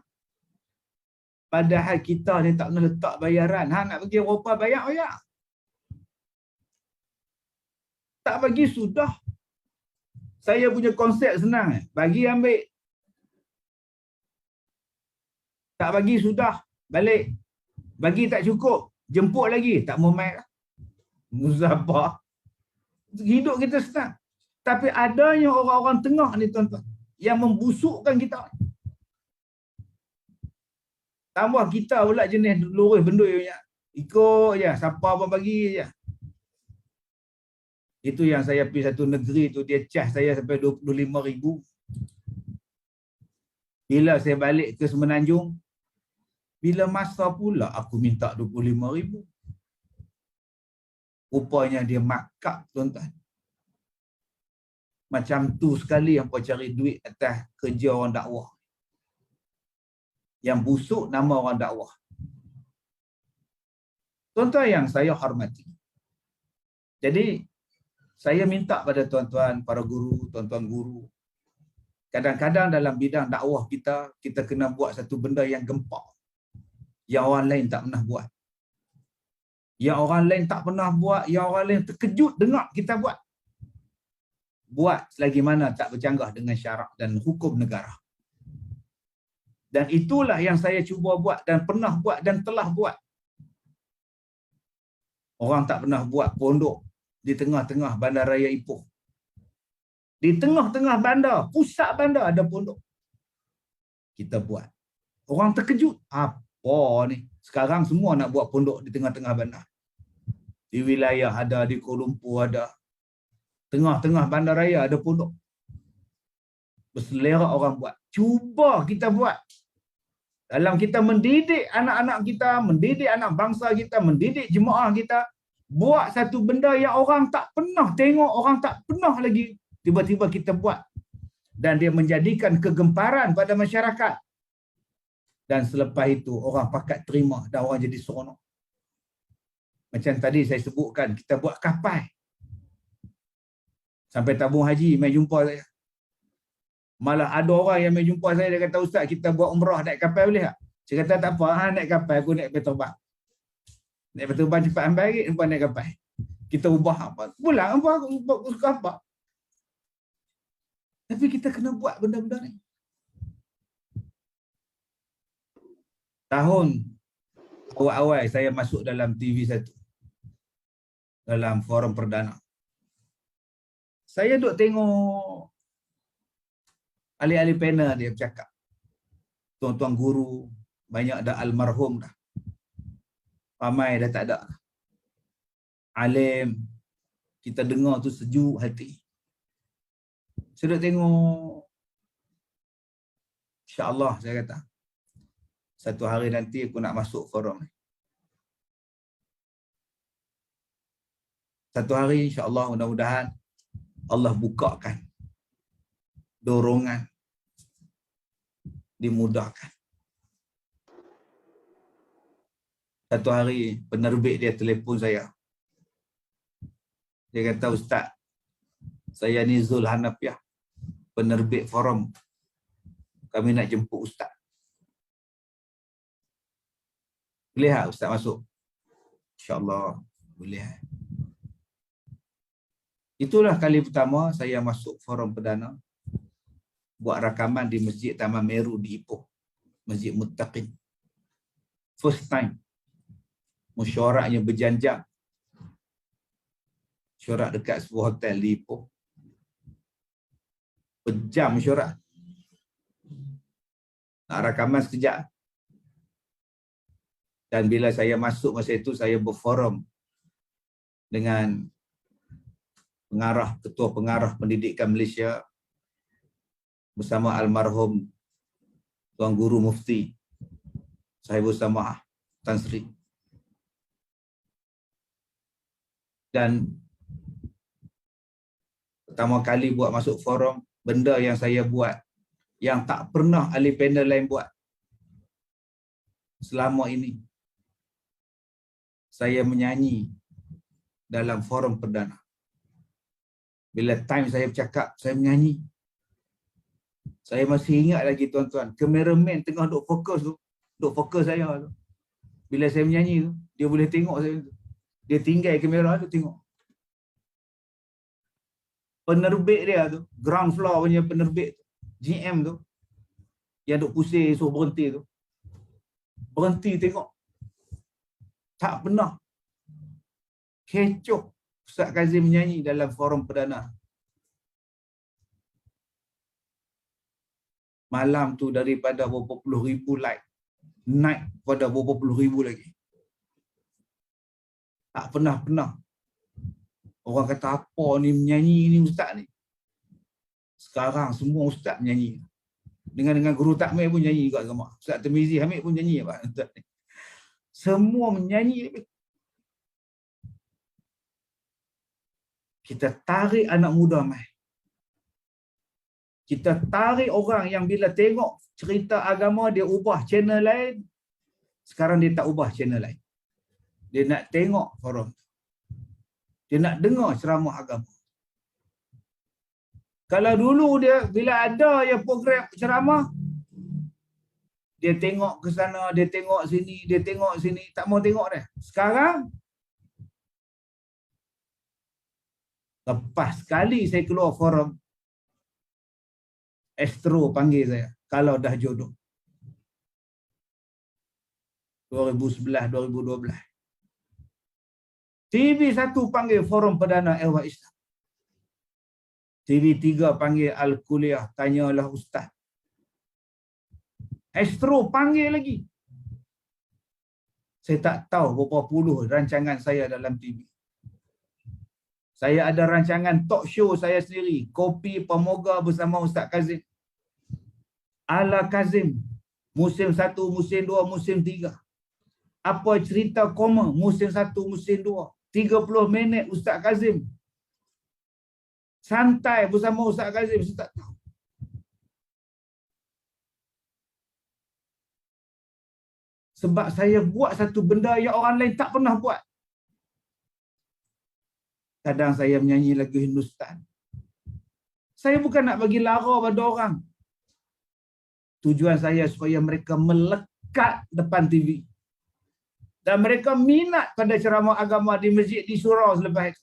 Padahal kita ni tak pernah letak bayaran. Nak bagi Eropah bayar. Tak bagi sudah. Saya punya konsep senang. Bagi ambil. Tak bagi sudah. Balik. Bagi tak cukup. Jemput lagi. Tak mau main lah. Muzabah. Hidup kita senang. Tapi adanya orang-orang tengah ni tuan-tuan, yang membusukkan kita. Tambah kita pula jenis lurus bendui punya. Ikut je. Siapa pun bagi je. Itu yang saya pergi satu negeri tu, dia cas saya sampai 25,000. Bila saya balik ke Semenanjung, bila masa pula aku minta 25,000. Rupanya dia makak tuan-tuan. Macam tu sekali hampa cari duit atas kerja orang dakwah. Yang busuk nama orang dakwah. Tuan-tuan yang saya hormati. Jadi, saya minta pada tuan-tuan, para guru, tuan-tuan guru. Kadang-kadang dalam bidang dakwah kita, kita kena buat satu benda yang gempak. Yang orang lain tak pernah buat. Yang orang lain tak pernah buat, yang orang lain terkejut dengar kita buat. Buat selagi mana tak bercanggah dengan syarak dan hukum negara. Dan itulah yang saya cuba buat dan pernah buat dan telah buat. Orang tak pernah buat pondok di tengah-tengah bandaraya Ipoh. Di tengah-tengah bandar, pusat bandar ada pondok. Kita buat. Orang terkejut. Apa ni? Sekarang semua nak buat pondok di tengah-tengah bandar. Di wilayah ada, di Kuala Lumpur ada. Tengah-tengah bandaraya ada pondok. Berselera orang buat. Cuba kita buat. Dalam kita mendidik anak-anak kita, mendidik anak bangsa kita, mendidik jemaah kita, buat satu benda yang orang tak pernah tengok, orang tak pernah lagi, tiba-tiba kita buat. Dan dia menjadikan kegemparan pada masyarakat. Dan selepas itu, orang pakat terima dan orang jadi seronok. Macam tadi saya sebutkan, kita buat kapal. Sampai tabung haji, mai jumpa saya. Malah ada orang yang mai jumpa saya, dia kata, Ustaz, kita buat umrah naik kapal boleh tak? Saya kata, tak apa, naik kapal, aku naik petrobak. Naik petrobak cepat ambil lagi, nampak naik kapal. Kita ubah apa? Pulang apa? Aku suka apa? Tapi kita kena buat benda-benda ni. Tahun awal-awal saya masuk dalam TV1. Dalam forum perdana. Saya duk tengok ahli-ahli panel dia bercakap. Tuan-tuan guru, banyak dah almarhum dah. Ramai dah tak ada. Alim, kita dengar tu sejuk hati. Saya duk tengok, insya-Allah saya kata, Satu hari nanti aku nak masuk forum ni. Satu hari insya-Allah mudah-mudahan Allah bukakan dorongan, dimudahkan. Satu hari penerbit dia telefon saya. Dia kata, Ustaz, saya ni Zul Hanafiah, penerbit forum. Kami nak jemput Ustaz. Boleh tak Ustaz masuk? InsyaAllah boleh. Itulah kali pertama saya masuk forum perdana. Buat rakaman di Masjid Taman Meru di Ipoh. Masjid Muttaqin. First time. Mesyuaratnya berjam-jam. Mesyuarat dekat sebuah hotel di Ipoh. Berjam mesyuarat. Nak rakaman sekejap. Dan bila saya masuk masa itu, saya berforum dengan Ketua Pengarah Pendidikan Malaysia bersama almarhum Tuan Guru Mufti Sahibul Samah Tan Sri. Dan pertama kali buat masuk forum, benda yang saya buat yang tak pernah ahli panel lain buat selama ini. Saya menyanyi dalam forum perdana. Bila time saya bercakap, saya menyanyi. Saya masih ingat lagi tuan-tuan, kameraman tengah duk fokus saya tu. Bila saya menyanyi tu, dia boleh tengok saya tu. Dia tinggal kamera tu tengok. Penerbit dia tu, ground floor punya penerbit tu, GM tu, yang duk pusing suruh berhenti tu. Berhenti tengok. Tak pernah kecoh Ustaz Kazim menyanyi dalam forum perdana. Malam tu daripada berapa puluh ribu like, naik pada berapa puluh ribu lagi. Tak pernah. Orang kata apa ni menyanyi ni Ustaz ni. Sekarang semua Ustaz menyanyi. Dengan guru takmir pun nyanyi juga sama. Ustaz Tirmizi Hamid pun nyanyi apa. Semua menyanyi. Kita tarik anak muda mai. Kita tarik orang yang bila tengok cerita agama dia ubah channel lain. Sekarang dia tak ubah channel lain. Dia nak tengok forum. Dia nak dengar ceramah agama. Kalau dulu dia bila ada ya program ceramah, dia tengok ke sana, dia tengok sini, tak mau tengok dah. Sekarang lepas sekali saya keluar forum, Astro panggil saya kalau dah jodoh. 2011, 2012. TV1 panggil forum perdana Ehwal Islam. TV3 panggil Al-Kuliah, tanyalah Ustaz. Astro panggil lagi. Saya tak tahu berapa puluh rancangan saya dalam TV. Saya ada rancangan talk show saya sendiri. Kopi Pemoga bersama Ustaz Kazim. Ala Kazim. Musim 1, musim 2, musim 3. Apa cerita koma? Musim 1, musim 2. 30 minit Ustaz Kazim. Santai bersama Ustaz Kazim. Saya tak tahu. Sebab saya buat satu benda yang orang lain tak pernah buat. Kadang saya menyanyi lagu Hindustan. Saya bukan nak bagi lara pada orang. Tujuan saya supaya mereka melekat depan TV. Dan mereka minat pada ceramah agama di masjid di surau selepas itu.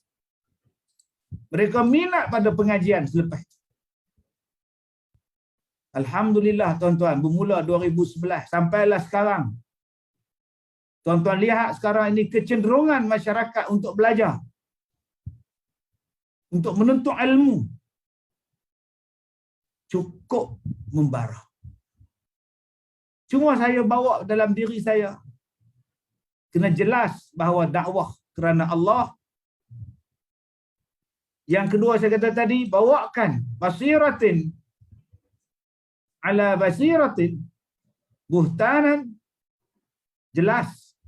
Mereka minat pada pengajian selepas itu. Alhamdulillah tuan-tuan, bermula 2011 sampailah sekarang. Tuan-tuan lihat sekarang ini kecenderungan masyarakat untuk belajar. Untuk menuntut ilmu. Cukup membara. Cuma saya bawa dalam diri saya. Kena jelas bahawa dakwah kerana Allah. Yang kedua saya kata tadi, bawakan basiratin ala basiratin buhtanan Jelas.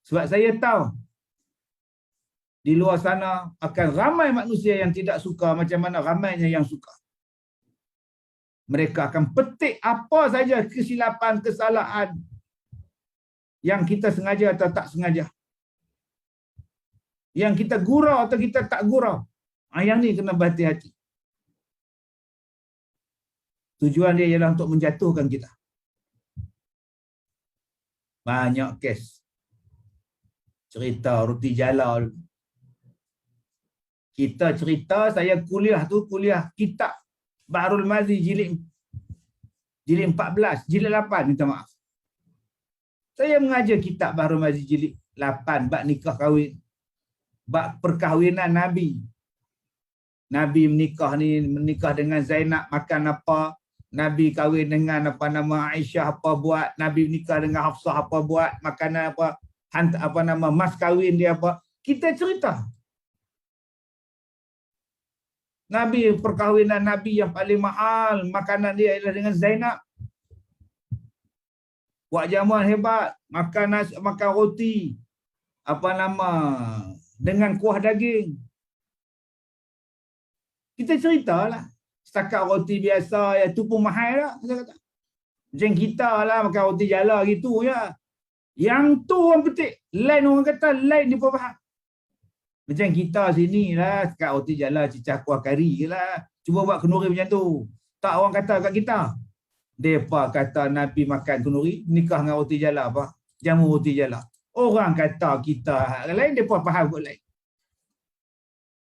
Sebab saya tahu di luar sana akan ramai manusia yang tidak suka macam mana ramainya yang suka. Mereka akan petik apa saja kesilapan, kesalahan yang kita sengaja atau tak sengaja. Yang kita gurau atau kita tak gurau. Yang ni kena berhati-hati. Tujuan dia ialah untuk menjatuhkan kita. Banyak kes. Cerita roti jala. Kita cerita, saya kuliah kitab Bahrul Mazi jilid 14, jilid 8, minta maaf. Saya mengajar kitab Bahrul Mazi jilid 8, bab nikah kahwin. Bab perkahwinan Nabi. Nabi menikah dengan Zainab, makan apa? Nabi kahwin dengan apa nama Aisyah, apa buat? Nabi menikah dengan Hafsah, apa buat? Makanan apa? Apa nama mas kahwin dia apa? Kita cerita. Nabi, perkahwinan Nabi yang paling mahal, makanan dia adalah dengan Zainab. Buat jamuan hebat, makan roti. Apa nama? Dengan kuah daging. Kita ceritalah. Setakat roti biasa, ya tu pun mahal lah. Macam kita lah makan roti jala gitu ya. Yang tu orang petik. Lain orang kata, lain dia pun faham. Macam kita sini lah, setakat roti jala cicah kuah kari je lah. Cuba buat kenduri macam tu. Tak orang kata kat kita. Mereka kata Nabi makan kenduri, nikah dengan roti jala apa? Jamu roti jala. Orang kata kita lain, mereka faham kot lain.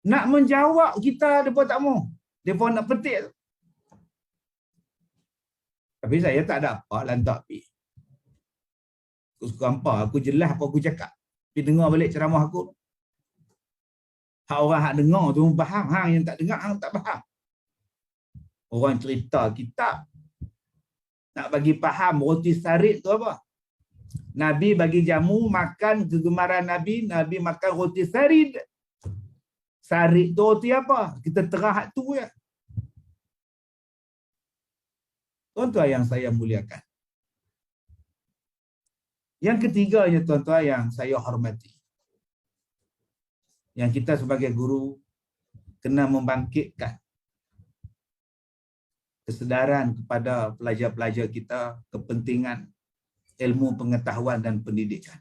Nak menjawab kita, mereka tak mau. Mereka nak petik. Tapi saya tak ada apa lantak pergi. Aku suka apa, aku jelas apa aku cakap. Pergi dengar balik ceramah aku. Hak orang hak dengar tu faham, hang yang tak dengar hang tak faham. Orang cerita kitab nak bagi faham roti sarit tu apa? Nabi bagi jamu makan kegemaran Nabi, Nabi makan roti sarit. Sarit tu roti apa? Kita terah hak tu ya. Tuan-tuan yang saya muliakan. Yang ketiganya tuan-tuan yang saya hormati. Yang kita sebagai guru kena membangkitkan kesedaran kepada pelajar-pelajar kita kepentingan ilmu pengetahuan dan pendidikan.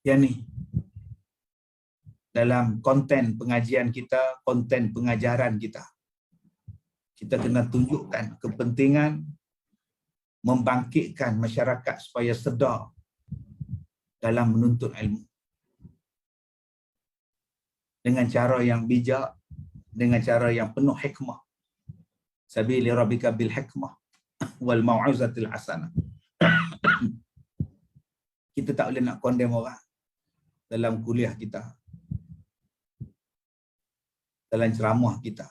Yang ni dalam konten pengajian kita, konten pengajaran kita, kita kena tunjukkan kepentingan membangkitkan masyarakat supaya sedar dalam menuntut ilmu. Dengan cara yang bijak, dengan cara yang penuh hikmah. Sabili rabbika bil hikmah wal mau'izatil hasanah. Kita tak boleh nak condemn orang dalam kuliah kita, dalam ceramah kita.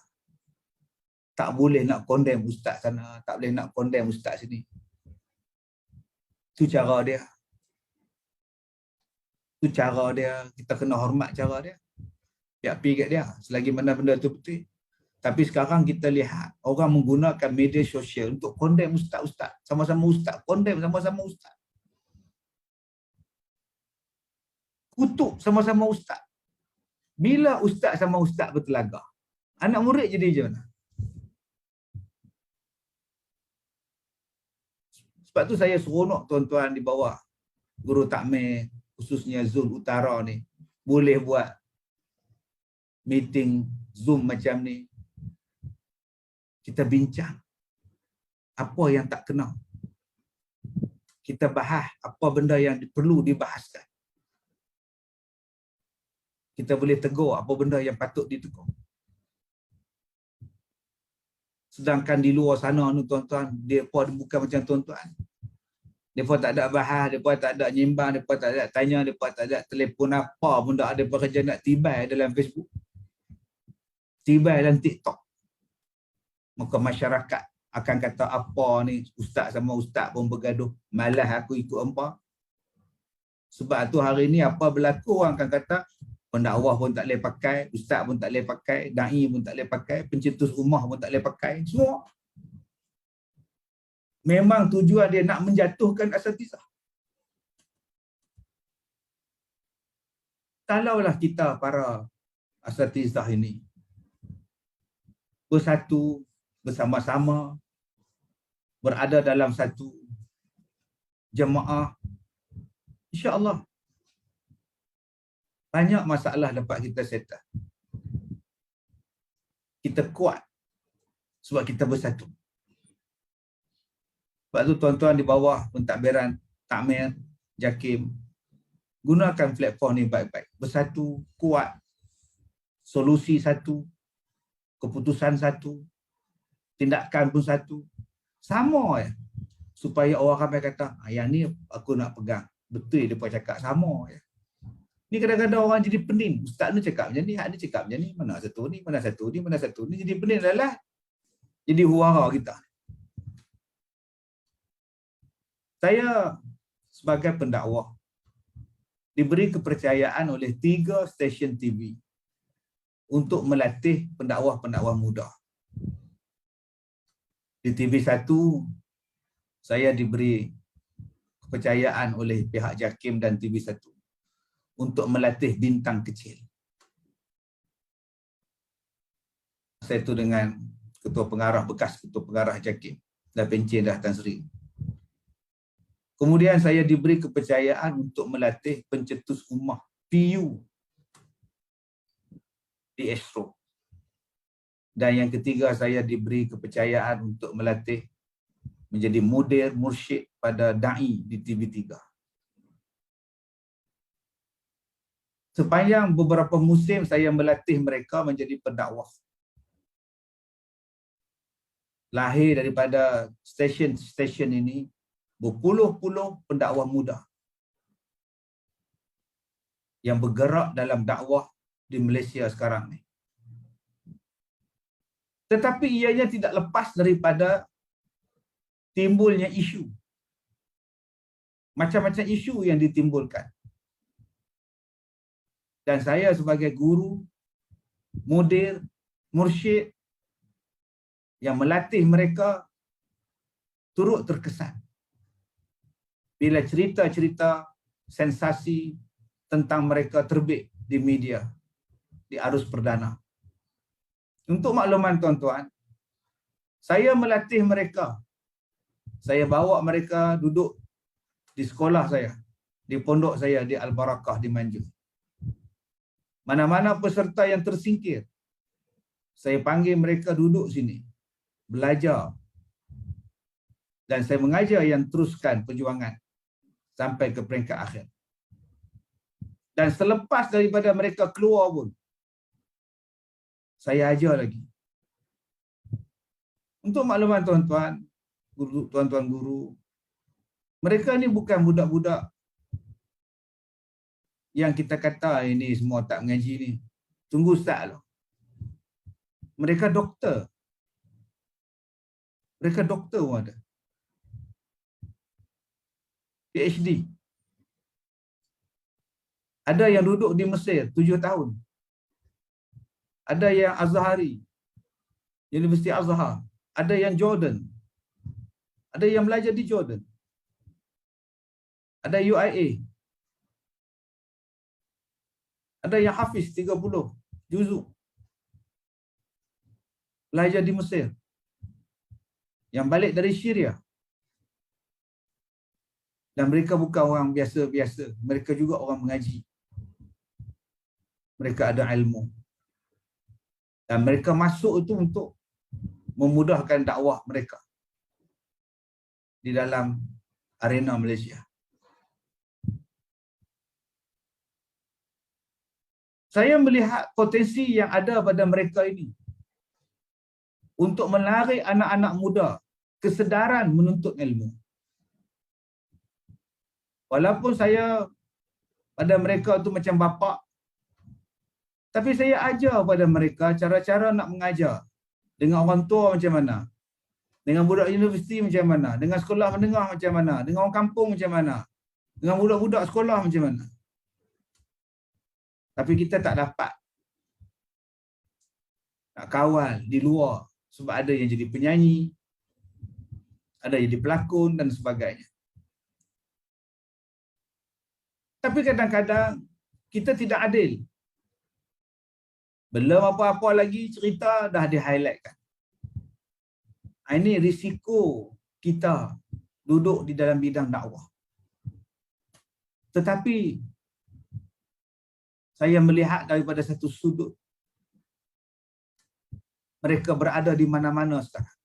Tak boleh nak condemn ustaz sana, tak boleh nak condemn ustaz sini. Itu cara dia. Itu cara dia, kita kena hormat cara dia. Biar pergi kat dia, selagi mana benda tu betul. Tapi sekarang kita lihat, orang menggunakan media sosial untuk condemn ustaz-ustaz. Sama-sama ustaz, condemn sama-sama ustaz. Kutuk sama-sama ustaz. Bila ustaz sama ustaz bertelagak, anak murid jadi macam mana? Sebab tu saya seronok tuan-tuan di bawah guru takmir, khususnya Zul Utara ni, boleh buat meeting Zoom macam ni. Kita bincang apa yang tak kena. Kita bahas apa benda yang perlu dibahaskan. Kita boleh tegur apa benda yang patut ditegur. Sedangkan di luar sana ni tuan-tuan, mereka bukan macam tuan-tuan. Mereka tak ada bahas, mereka tak ada nyimbang, mereka tak ada tanya, mereka tak ada telefon apa pun tak ada kerja nak tibai dalam Facebook. Tibai dalam TikTok. Maka masyarakat akan kata apa ni, ustaz sama ustaz pun bergaduh. Malas aku ikut hampa. Sebab tu hari ni apa berlaku, orang akan kata pendakwah pun tak boleh pakai, ustaz pun tak boleh pakai, da'i pun tak boleh pakai, pencetus rumah pun tak boleh pakai, semua. Memang tujuan dia nak menjatuhkan asatizah. Kalaulah kita para asatizah ini bersatu, bersama-sama, berada dalam satu jemaah, insya-Allah banyak masalah dapat kita settle. Kita kuat sebab kita bersatu. Sebab tu tuan-tuan di bawah pentadbiran Takmir, JAKIM, gunakan platform ni baik-baik. Bersatu, kuat, solusi satu, keputusan satu, tindakan pun satu. Sama ya. Supaya orang ramai kata, yang ni aku nak pegang. Betul dia cakap, sama ya. Ni kadang-kadang orang jadi pening. Ustaz ni cakap macam ni, hak ni cakap macam ni, mana satu ni, mana satu ni, mana satu ni. Jadi pening adalah jadi huara kita. Saya sebagai pendakwah diberi kepercayaan oleh 3 stesen TV untuk melatih pendakwah-pendakwah muda. Di TV1 saya diberi kepercayaan oleh pihak JAKIM dan TV1 untuk melatih bintang kecil. Saya itu dengan ketua pengarah, bekas ketua pengarah JAKIM, dah pencen dah Tan Sri. Kemudian saya diberi kepercayaan untuk melatih pencetus ummah PU di Astro. Dan yang ketiga, saya diberi kepercayaan untuk melatih menjadi mudir mursyid pada da'i di TV3. Sepanjang beberapa musim saya melatih mereka menjadi pendakwah. Lahir daripada stesen ini berpuluh-puluh pendakwah muda yang bergerak dalam dakwah di Malaysia sekarang ni. Tetapi ianya tidak lepas daripada timbulnya isu. Macam-macam isu yang ditimbulkan. Dan saya sebagai guru, mudir, mursyid yang melatih mereka turut terkesan bila cerita-cerita sensasi tentang mereka terbit di media, di arus perdana. Untuk makluman tuan-tuan, saya melatih mereka. Saya bawa mereka duduk di sekolah saya, di pondok saya di Al-Barakah di Manjung. Mana-mana peserta yang tersingkir, saya panggil mereka duduk sini, belajar. Dan saya mengajar yang teruskan perjuangan sampai ke peringkat akhir. Dan selepas daripada mereka keluar pun, saya ajar lagi. Untuk makluman tuan-tuan, tuan-tuan guru, mereka ni bukan budak-budak yang kita kata ini semua tak mengaji ni. Tunggu ustaz lah. Mereka doktor. Mereka doktor pun ada. PhD. Ada yang duduk di Mesir 7 tahun. Ada yang Azhari, Universiti Azhar. Ada yang Jordan. Ada yang belajar di Jordan. Ada UIA. Ada yang hafiz 30 juzuk. Belajar di Mesir. Yang balik dari Syria. Dan mereka bukan orang biasa-biasa. Mereka juga orang mengaji. Mereka ada ilmu. Dan mereka masuk itu untuk memudahkan dakwah mereka di dalam arena Malaysia. Saya melihat potensi yang ada pada mereka ini untuk menarik anak-anak muda kesedaran menuntut ilmu. Walaupun saya pada mereka tu macam bapa, tapi saya ajar pada mereka cara-cara nak mengajar. Dengan orang tua macam mana, dengan budak universiti macam mana, dengan sekolah menengah macam mana, dengan orang kampung macam mana, dengan budak-budak sekolah macam mana. Tapi kita tak dapat nak kawal di luar sebab ada yang jadi penyanyi, ada jadi pelakon dan sebagainya. Tapi kadang-kadang kita tidak adil. Belum apa-apa lagi cerita dah di-highlightkan. Ini risiko kita duduk di dalam bidang dakwah. Tetapi saya melihat daripada satu sudut, mereka berada di mana-mana sekarang.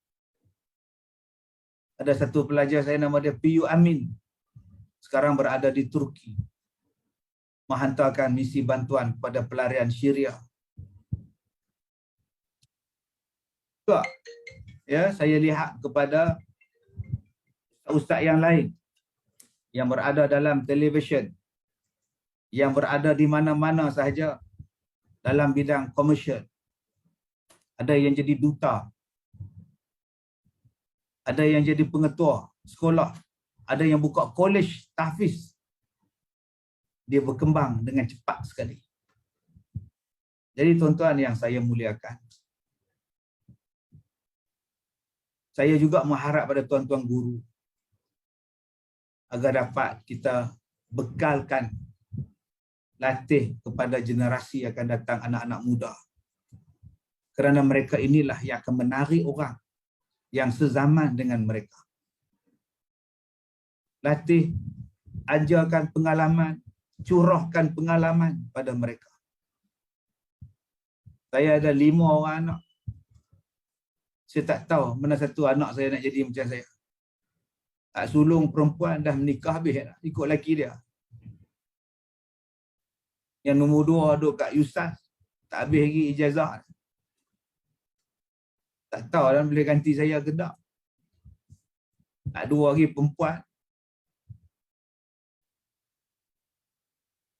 Ada satu pelajar saya nama dia Piyu Amin. Sekarang berada di Turki. Menghantarkan misi bantuan kepada pelarian Syria. Juga, ya, saya lihat kepada ustaz yang lain yang berada dalam televisyen, yang berada di mana-mana sahaja dalam bidang komersial. Ada yang jadi duta, ada yang jadi pengetua sekolah, ada yang buka kolej tahfiz. Dia berkembang dengan cepat sekali. Jadi tuan-tuan yang saya muliakan, saya juga mengharap pada tuan-tuan guru agar dapat kita bekalkan, latih kepada generasi akan datang, anak-anak muda. Kerana mereka inilah yang akan menarik orang yang sezaman dengan mereka. Latih, ajarkan pengalaman, curahkan pengalaman pada mereka. Saya ada 5 orang anak. Saya tak tahu mana satu anak saya nak jadi macam saya. Tak sulung perempuan dah menikah habis nak ikut lelaki dia. Yang nombor 2 duduk kat USAS, tak habis lagi ijazah. Tak tahu dah boleh ganti saya ke tak. Tak 2 lagi perempuan.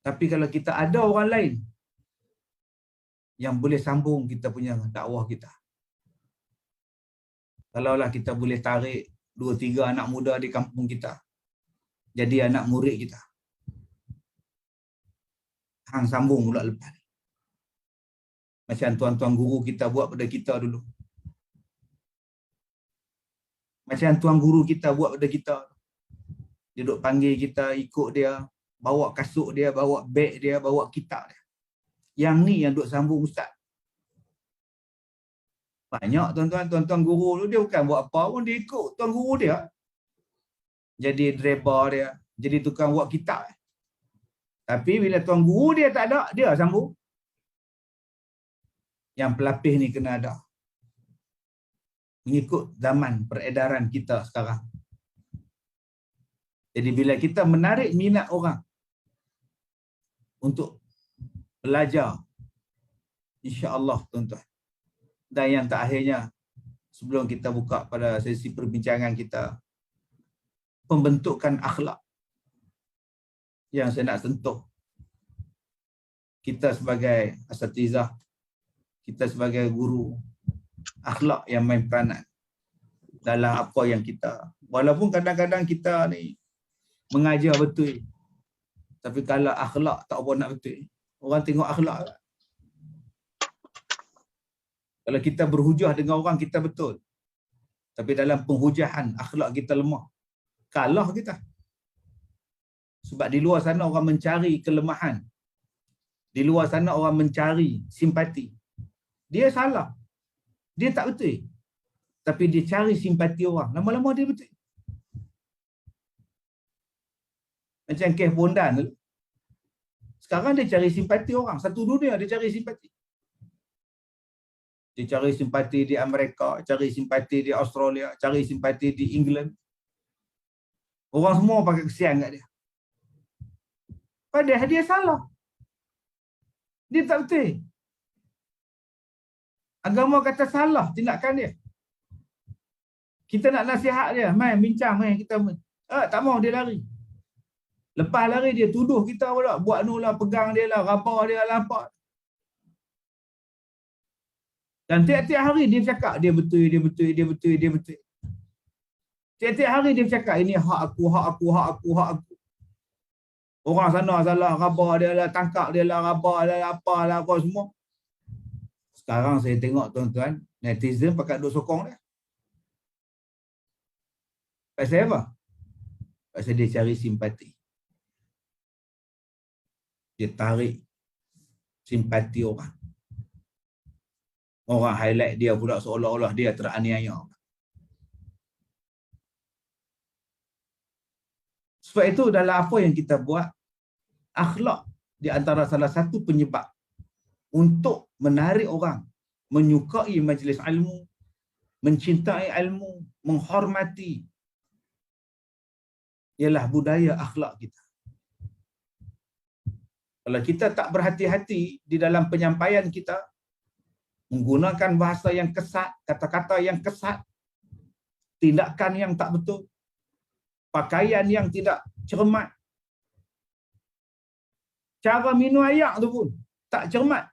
Tapi kalau kita ada orang lain yang boleh sambung kita punya dakwah kita. Kalaulah kita boleh tarik 2-3 anak muda di kampung kita jadi anak murid kita. Hang sambung pula lepas. Macam tuan-tuan guru kita buat pada kita dulu. Macam tuan guru kita buat pada kita. Dia duduk panggil kita, ikut dia, bawa kasut dia, bawa beg dia, bawa kitab dia. Yang ni yang duduk sambung ustaz. Banyak tuan-tuan guru tu dia bukan buat apa pun, dia ikut tuan guru dia. Jadi driver dia, jadi tukang buat kitab. Tapi bila tuan guru dia tak ada, dia sambung. Yang pelapis ni kena ada. Mengikut zaman peredaran kita sekarang. Jadi bila kita menarik minat orang untuk belajar, insya-Allah tuan-tuan. Dan yang terakhirnya, sebelum kita buka pada sesi perbincangan kita, pembentukan akhlak yang saya nak sentuh. Kita sebagai asatizah, kita sebagai guru, akhlak yang main peranan dalam apa yang kita, walaupun kadang-kadang kita ni mengajar betul, tapi kalau akhlak tak apa nak betul, orang tengok akhlak. Kalau kita berhujah dengan orang kita betul, tapi dalam penghujahan akhlak kita lemah, kalah kita. Sebab di luar sana orang mencari kelemahan, di luar sana orang mencari simpati. Dia salah, dia tak betul, tapi dia cari simpati orang, lama-lama dia betul. Macam kes Bondan tu, sekarang dia cari simpati orang, satu dunia dia cari simpati. Dia cari simpati di Amerika, cari simpati di Australia, cari simpati di England. Orang semua pakai kesian kat dia. Padahal dia salah. Dia tak betul. Agama kata salah tindakan dia. Kita nak nasihat dia, mai bincang, mai kita. Tak mau dia lari. Lepas lari dia tuduh kita pula, buat nu lah, pegang dia lah, rabah dia lah, apa. Dan tiap-tiap hari dia cakap dia betul, dia betul, dia betul, dia betul. Tiap-tiap hari dia cakap ini hak aku, hak aku, hak aku, hak aku. Orang sana salah, rabah dia lah, tangkap dia lah, rabah lah, apa lah, apa semua. Sekarang saya tengok tuan-tuan, netizen pakai duk sokong dia. Pasal apa? Pasal dia cari simpati. Dia tarik simpati orang. Orang highlight dia pula seolah-olah dia teraniaya. Sebab itu dalam apa yang kita buat, akhlak di antara salah satu penyebab untuk menarik orang menyukai majlis ilmu, mencintai ilmu, menghormati, ialah budaya akhlak kita. Kalau kita tak berhati-hati di dalam penyampaian kita, menggunakan bahasa yang kesat, kata-kata yang kesat, tindakan yang tak betul, pakaian yang tidak cermat, cara minum air tu pun tak cermat,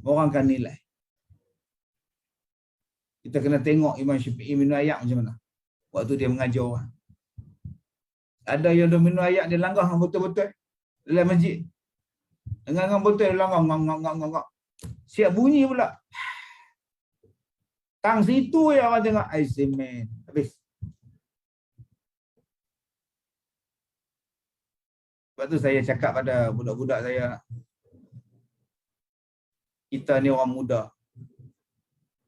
orang akan nilai. Kita kena tengok Imam Syafi'i minum air macam mana waktu dia mengajar orang. Ada yang dah minum air, dia langgar dengan betul-betul dalam masjid. Dengan betul dia langgar, ngak. Siap bunyi pula. Tang situ ya orang tengok, ai semen. Habis. Sebab tu saya cakap pada budak-budak saya, kita ni orang muda,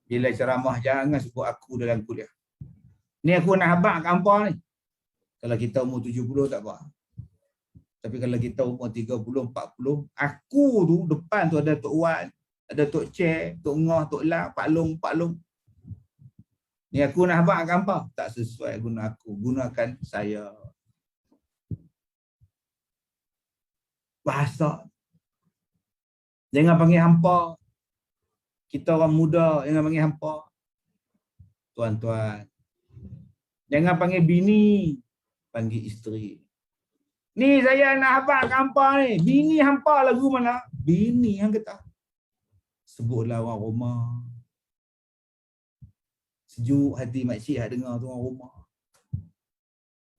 bila ceramah jangan sebut aku dalam kuliah. Ni aku nak habaq kat hangpa ni. Kalau kita umur 70 tak apa. Tapi kalau kita umur 30, 40, aku tu depan tu ada Tok Wan, ada Tok Cek, Tok Ngah, Tok Lang, Pak Long. Ni aku nak habaq kat hangpa. Tak sesuai guna aku. Gunakan saya. Bahasa. Jangan panggil hampa. Kita orang muda, jangan panggil hampa. Tuan-tuan. Jangan panggil bini. Panggil isteri. Ni saya nak habaq kat hampa ni. Bini hampa lagu mana? Bini yang kata. Sebutlah orang rumah. Sejuk hati makcik dengar tu orang rumah.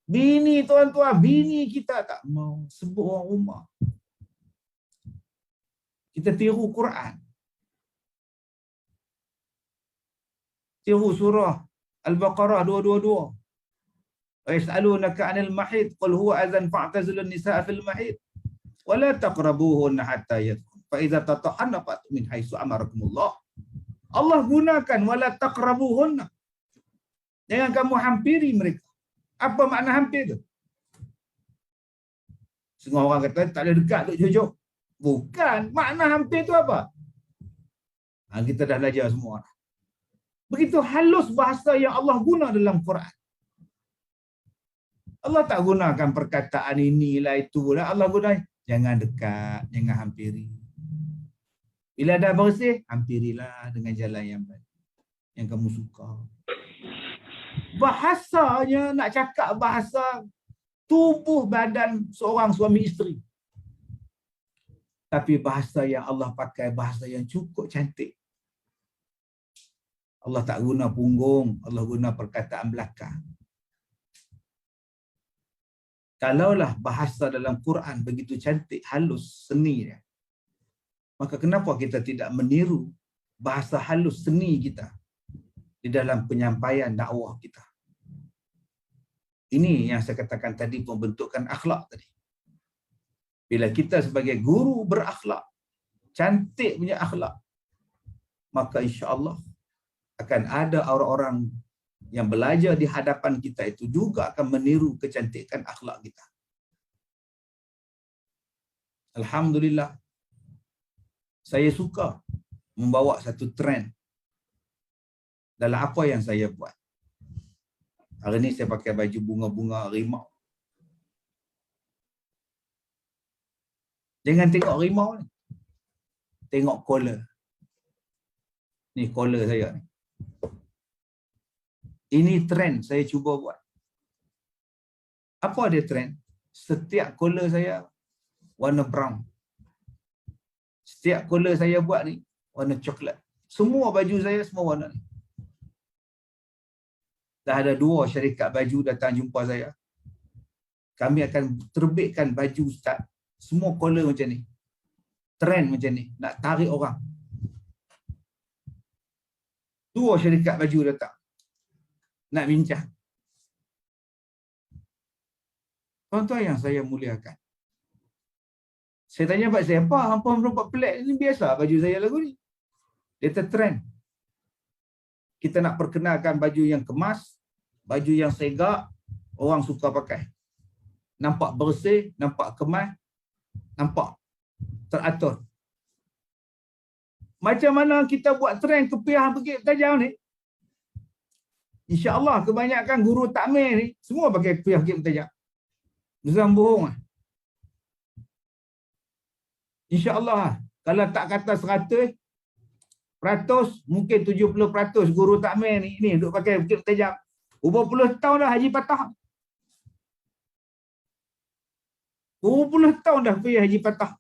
Bini tuan-tuan, bini kita tak mau sebut orang rumah. Kita tiru Quran. Tiru surah Al-Baqarah 222. Wa yas'alunaka 'anil mahid qul huwa azan fa'tazilun nisaa fil mahid wa la taqrabuhunna hatta yadkhul fa idza tatahhanna fa'tu min haitsu amarakumullah. Allah gunakan wala taqrabuhunna. Jangan kamu hampiri mereka. Apa makna hampir tu? Setengah orang kata tak ada dekat duk jauh-jauh. Bukan. Makna hampir tu apa? Kita dah belajar semua. Begitu halus bahasa yang Allah guna dalam Quran. Allah tak gunakan perkataan inilah itulah. Allah guna jangan dekat, jangan hampiri. Bila dah bersih, hampirilah dengan jalan yang baik, yang kamu suka. Bahasanya nak cakap bahasa tubuh badan seorang suami isteri. Tapi bahasa yang Allah pakai bahasa yang cukup cantik. Allah tak guna punggung, Allah guna perkataan belakang. Kalaulah bahasa dalam Quran begitu cantik, halus, seni dia, maka kenapa kita tidak meniru bahasa halus seni kita di dalam penyampaian dakwah kita? Ini yang saya katakan tadi, pembentukan akhlak tadi. Bila kita sebagai guru berakhlak, cantik punya akhlak, maka insya-Allah akan ada orang-orang yang belajar di hadapan kita itu juga akan meniru kecantikan akhlak kita. Alhamdulillah, saya suka membawa satu trend dalam apa yang saya buat. Hari ni saya pakai baju bunga-bunga rimau. Jangan tengok rimau ni. Tengok collar. Ni collar saya ni. Ini trend saya cuba buat. Apa dia trend? Setiap collar saya warna brown. Setiap collar saya buat ni warna coklat. Semua baju saya semua warna ni. Dah ada 2 syarikat baju datang jumpa saya. Kami akan terbitkan baju Ustaz. Semua collar macam ni. Trend macam ni. Nak tarik orang. 2 syarikat baju datang. Nak bincang. Tuan-tuan yang saya muliakan. Saya tanya Pak saya, apa hampa nampak pelik? Ini biasa baju saya lagu ni. Dia tertrend. Kita nak perkenalkan baju yang kemas, baju yang segak, orang suka pakai. Nampak bersih, nampak kemas, nampak teratur. Macam mana kita buat trend kepiah Bukit Tajam ni? InsyaAllah kebanyakan guru takmir ni semua pakai kepiah Bukit Tajam. Bukan bohong lah. InsyaAllah kalau tak kata 100%, mungkin 70% guru takmir ni duk pakai Bukit Tajam. Berapa puluh tahun dah Haji Patah. Berapa puluh tahun dah pergi Haji Patah.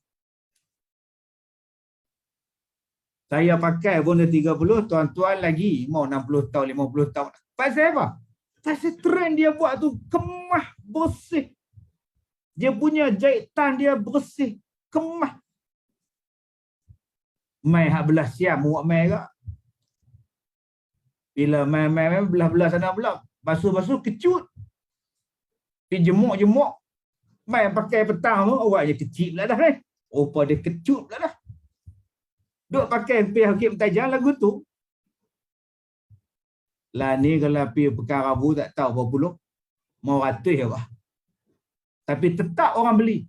Saya pakai pun dah 30, tuan-tuan lagi mau 60 tahun, 50 tahun. Pasal apa? Pasal trend dia buat tu kemah, bersih. Dia punya jahitan dia bersih, kemah. Mai hak belah siam buat mai ke? Bila mai belah-belah sana belah, basuh-basuh kecut. Pergi jemuk-jemuk. Mai pakai petang tu, awak je kecil pula dah ni. Rupa dia kecut pula dah. Duk pakai pergi Hakim Tajam lagu tu. Lah ni kalau pergi Pekan Rabu tak tahu berapa puluh. Mau ratus apa. Tapi tetap orang beli.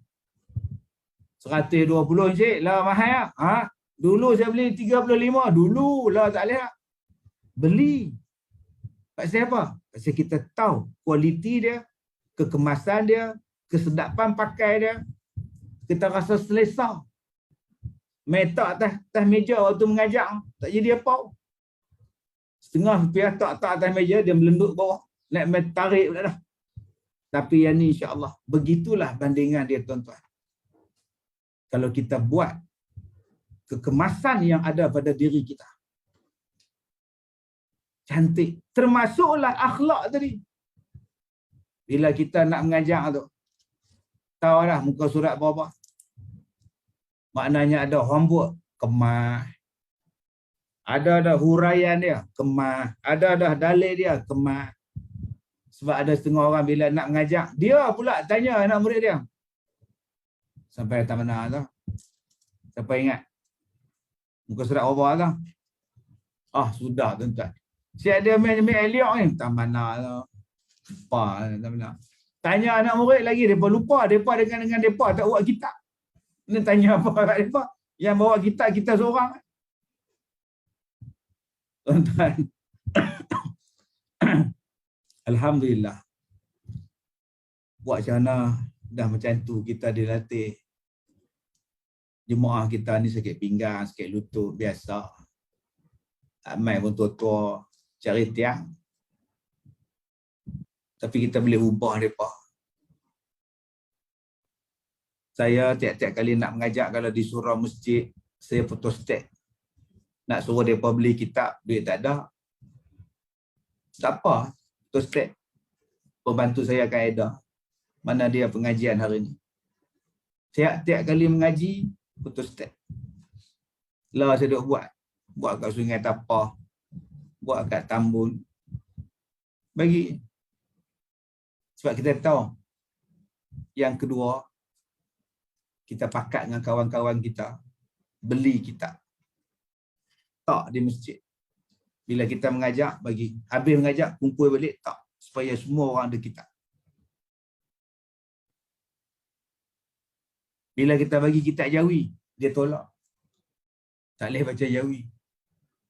120 cik lah mahal lah. Ha? Dulu saya beli 35. Dulu lah tak boleh lah. Beli. Pasal apa? Pasal kita tahu kualiti dia, kekemasan dia, kesedapan pakai dia. Kita rasa selesa. Metak atas meja waktu mengajar tak jadi apa. Setengah rupiah tak atas meja, dia melenduk bawah. Nak tarik pula dah. Tapi yang ni insya-Allah begitulah bandingan dia tuan-tuan. Kalau kita buat kekemasan yang ada pada diri kita. Cantik. Termasuklah akhlak tadi. Bila kita nak mengajar tu. Tahu dah muka surat berapa. Maknanya ada homework, kemas. Ada huraian dia, kemas. Ada dalil dia, kemas. Sebab ada setengah orang bila nak mengajar, dia pula tanya anak murid dia. Sampai tak mana tu? Siapa ingat? Muka surat berapa tu? Ah, sudah tuan-tuan. Siap dia main Eliok ni. Tak mana tu. Apa, tak mana. Tanya anak murid lagi, mereka lupa. Mereka dengan mereka tak buat kitab. Ni tanya apa kat mereka? Yang bawa kita seorang. Tuan-tuan. Alhamdulillah. Buat macam mana dah macam tu kita dilatih. Jemaah kita ni sakit pinggang, sakit lutut, biasa. Amai pun tua-tua cari tiang. Tapi kita boleh ubah mereka. Saya tiap-tiap kali nak mengajar kalau di surau masjid, saya photostat. Nak suruh mereka beli kitab, duit tak ada. Tak apa, photostat. Pembantu saya akan ada. Mana dia pengajian hari ni. Tiap-tiap kali mengaji, photostat. Lah saya duk buat. Buat kat Sungai Tapah. Buat kat Tambun. Bagi. Sebab kita tahu. Yang kedua, kita pakat dengan kawan-kawan kita. Beli kitab. Tak di masjid. Bila kita mengajar, bagi. Habis mengajar, kumpul balik, tak. Supaya semua orang ada kitab. Bila kita bagi kitab Jawi, dia tolak. Tak boleh baca Jawi.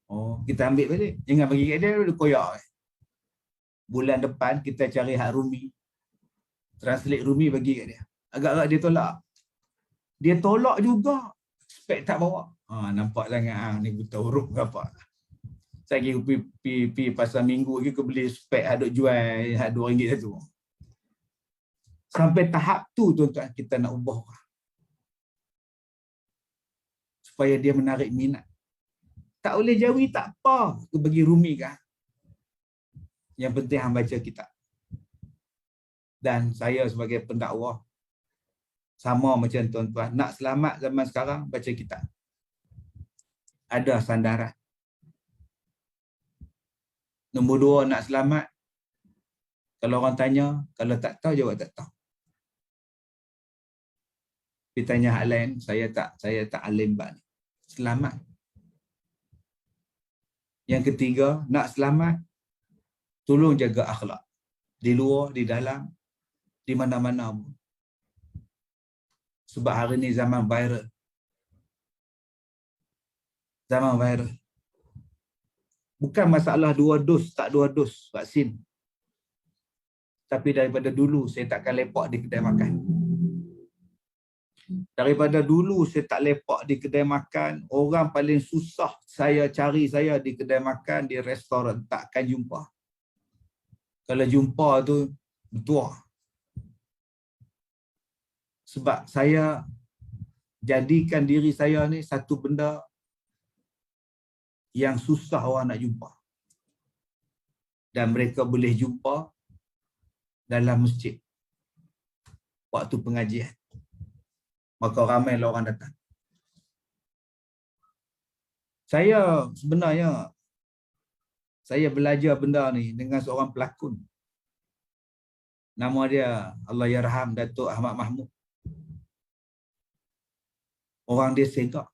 Oh, kita ambil balik. Jangan bagi kat dia, dia koyak. Bulan depan, kita cari hak Rumi. Translate Rumi bagi kat dia. Agak-agak dia tolak. Dia tolak juga. Spek tak bawa. Ha, nampak sangat ni buta huruf ke apa. Saya pergi pasar minggu lagi ke beli spek hadut jual RM2 satu. Sampai tahap tu tuan-tuan kita nak ubah. Supaya dia menarik minat. Tak boleh Jawi tak apa. Aku bagi Rumi kan. Yang penting hang baca kitab. Dan saya sebagai pendakwah sama macam tuan-tuan, nak selamat zaman sekarang, baca kitab. Ada sandaran. Nombor 2, nak selamat. Kalau orang tanya, kalau tak tahu, jawab tak tahu. Tapi tanya hal lain, saya tak alim bab ni. Selamat. Yang ketiga, nak selamat, tolong jaga akhlak. Di luar, di dalam, di mana-mana pun. Sebab hari ni zaman viral. Zaman viral. Bukan masalah 2 dos, tak 2 dos vaksin. Tapi daripada dulu saya takkan lepak di kedai makan. Daripada dulu saya tak lepak di kedai makan. Orang paling susah saya cari saya di kedai makan, di restoran. Takkan jumpa. Kalau jumpa tu bertuah. Sebab saya jadikan diri saya ni satu benda yang susah orang nak jumpa. Dan mereka boleh jumpa dalam masjid waktu pengajian. Maka ramailah orang datang. Saya sebenarnya saya belajar benda ni dengan seorang pelakon. Nama dia Allahyarham Datuk Ahmad Mahmud. Orang dia segak.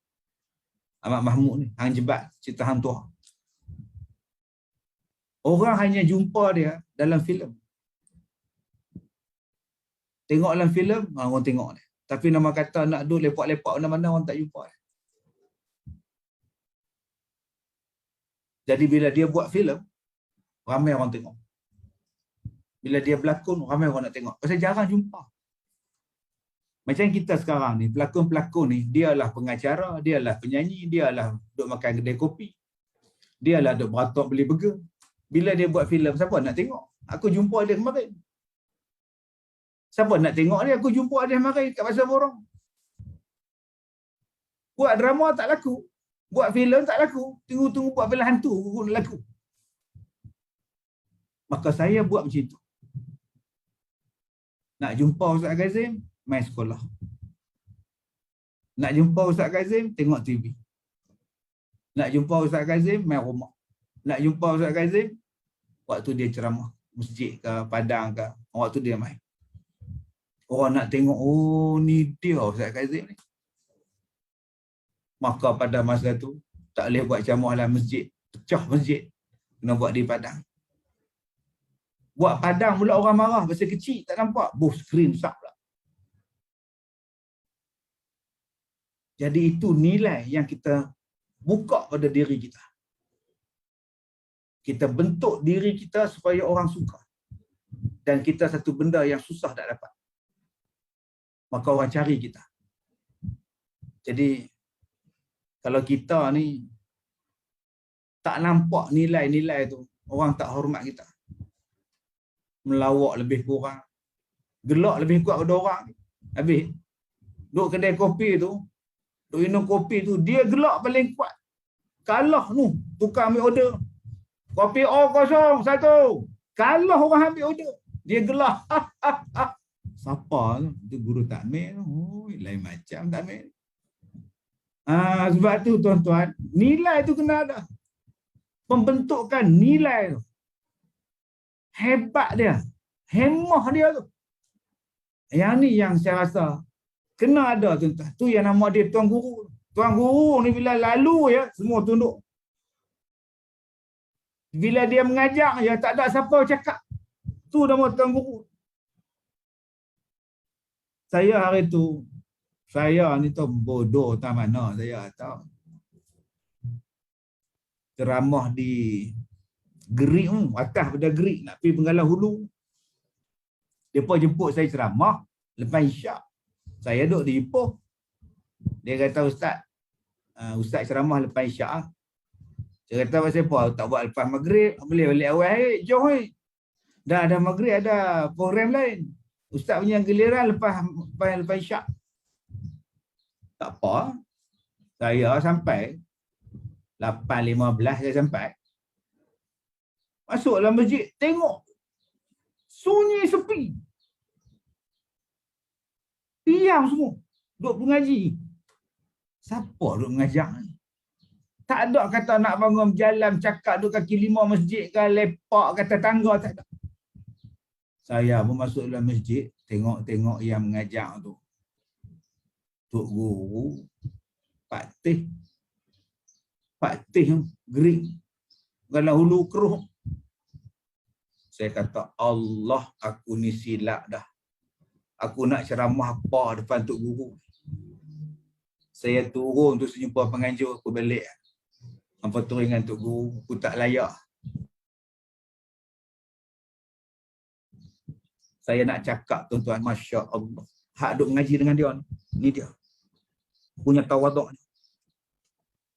Ahmad Mahmud ni, hang jebat cerita hang tua. Orang hanya jumpa dia dalam filem. Tengok dalam filem, orang tengok dia. Tapi nama kata nak duduk lepak-lepak mana-mana orang tak jumpa dia. Jadi bila dia buat filem, ramai orang tengok. Bila dia berlakon, ramai orang nak tengok. Pasal jarang jumpa. Macam kita sekarang ni, pelakon-pelakon ni, dia lah pengacara, dia lah penyanyi, dia lah duduk makan kedai kopi. Dia lah duduk beratok beli burger. Bila dia buat filem, siapa nak tengok? Aku jumpa dia kemarin. Siapa nak tengok dia? Aku jumpa dia kemarin kat Pasar Borong. Buat drama tak laku. Buat filem tak laku. Tunggu-tunggu buat filem hantu pun laku. Maka saya buat macam itu. Nak jumpa Ustaz Kazim, main sekolah. Nak jumpa Ustaz Kazim, tengok TV. Nak jumpa Ustaz Kazim, main rumah. Nak jumpa Ustaz Kazim, waktu dia ceramah. Masjid ke, Padang ke, waktu dia main. Orang nak tengok, oh ni dia Ustaz Kazim ni. Maka pada masa tu, tak boleh buat ceramah dalam masjid. Pecah masjid. Kena buat di Padang. Buat Padang pula orang marah. Pasal kecil, tak nampak. Screen besar pula. Jadi itu nilai yang kita buka pada diri kita. Kita bentuk diri kita supaya orang suka. Dan kita satu benda yang susah tak dapat. Maka orang cari kita. Jadi, kalau kita ni tak nampak nilai-nilai tu, orang tak hormat kita. Melawak lebih kurang. Gelak lebih kuat pada orang. Habis, duduk kedai kopi tu, duduk minum kopi tu, dia gelak paling kuat. Kalah tu, tukang ambil order. Kopi O01. Kalah orang ambil order. Dia gelak. Siapa tu? Itu guru takmir. Oh, lain macam takmir. Sebab tu tuan-tuan, nilai tu kena ada. Pembentukan nilai tu. Hebat dia. Hemah dia tu. Yang ni yang saya rasa kena ada tuan-tuan. Tu yang nama dia Tuan Guru. Tuan Guru ni bila lalu ya, semua tunduk. Bila dia mengajar ya, tak ada siapa cakap. Tu nama Tuan Guru. Saya hari tu, saya ni tu bodoh tak mana saya tahu. Ceramah di Gerik, atas pada Gerik, nak pergi Bengalan Hulu. Depa jemput saya ceramah lepas isyak. Saya duduk di Ipoh. Dia kata, Ustaz, Ustaz ceramah lepas isyak. Saya kata, pasal apa? Tak buat lepas maghrib, boleh balik awal. Jom, dah ada maghrib, ada program lain. Ustaz punya giliran lepas isyak. Tak apa. Saya sampai 8.15 saya sampai. Masuk dalam masjid, tengok. Sunyi sepi. Diam semua. Duduk mengaji. Siapa duduk mengajar ni? Tak ada kata nak bangun jalan, cakap duduk kaki 5 masjid ke, lepak kata tangga, tak ada. Saya pun masuk dalam masjid, tengok-tengok yang mengajar tu. Tok Guru patih gering kalau hulu keruh. Saya kata, Allah, aku ni silap dah. Aku nak ceramah apa depan Tok Guru. Saya turun untuk jumpa penganjur, aku balik. Apa tu dengan Tok Guru, aku tak layak. Saya nak cakap tuan-tuan, Masya Allah. Hak duk mengaji dengan dia ni dia. Punya tawaduk.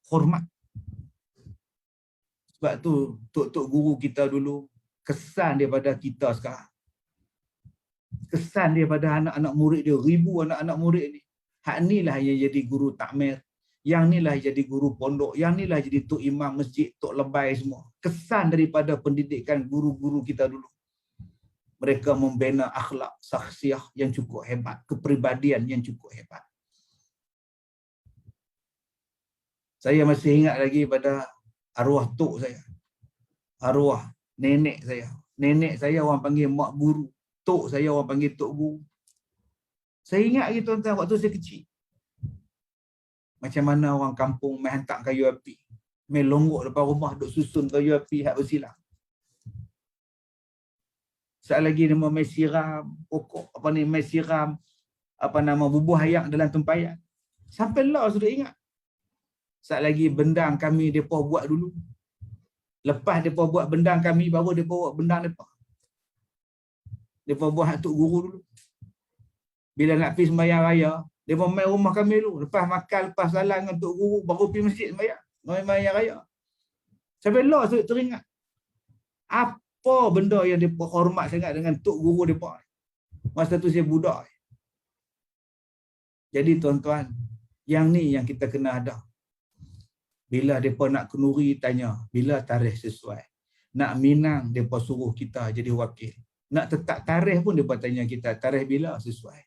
Hormat. Sebab tu tok guru kita dulu kesan daripada kita sekarang. Kesan daripada anak-anak murid dia, ribu anak-anak murid ni. Hak ni lah yang jadi guru takmir. Yang ni lah jadi guru pondok. Yang ni lah jadi tok imam masjid, tok lebay semua. Kesan daripada pendidikan guru-guru kita dulu. Mereka membina akhlak, saksiah yang cukup hebat. Kepribadian yang cukup hebat. Saya masih ingat lagi pada arwah tok saya. Arwah nenek saya. Nenek saya orang panggil mak guru. Tok saya orang panggil tok guru. Saya ingat lagi tuan-tuan waktu saya kecil. Macam mana orang kampung main hantar kayu api. Main longgok depan rumah duk susun kayu api hak bersilang. Sekali lagi nama main siram pokok apa ni, main siram apa nama bubuh ayak dalam tempayan. Sampai lah sudah ingat. Sekali lagi bendang kami depa buat dulu. Lepas depa buat bendang kami, baru depa buat bendang depa. Depa buat hak tok guru dulu. Bila nak pergi sembahyang raya, depa main rumah kami dulu. Lepas makan, lepas salam dengan tok guru, baru pergi masjid sembahyang. Sembahyang raya. Sampai lah saya teringat. Apa benda yang depa hormat sangat dengan tok guru depa. Masa tu saya budak. Jadi tuan-tuan, yang ni yang kita kena ada. Bila mereka nak kenuri, tanya. Bila tarikh sesuai. Nak Minang, mereka suruh kita jadi wakil. Nak tetap tarikh pun mereka tanya kita. Tarikh bila sesuai.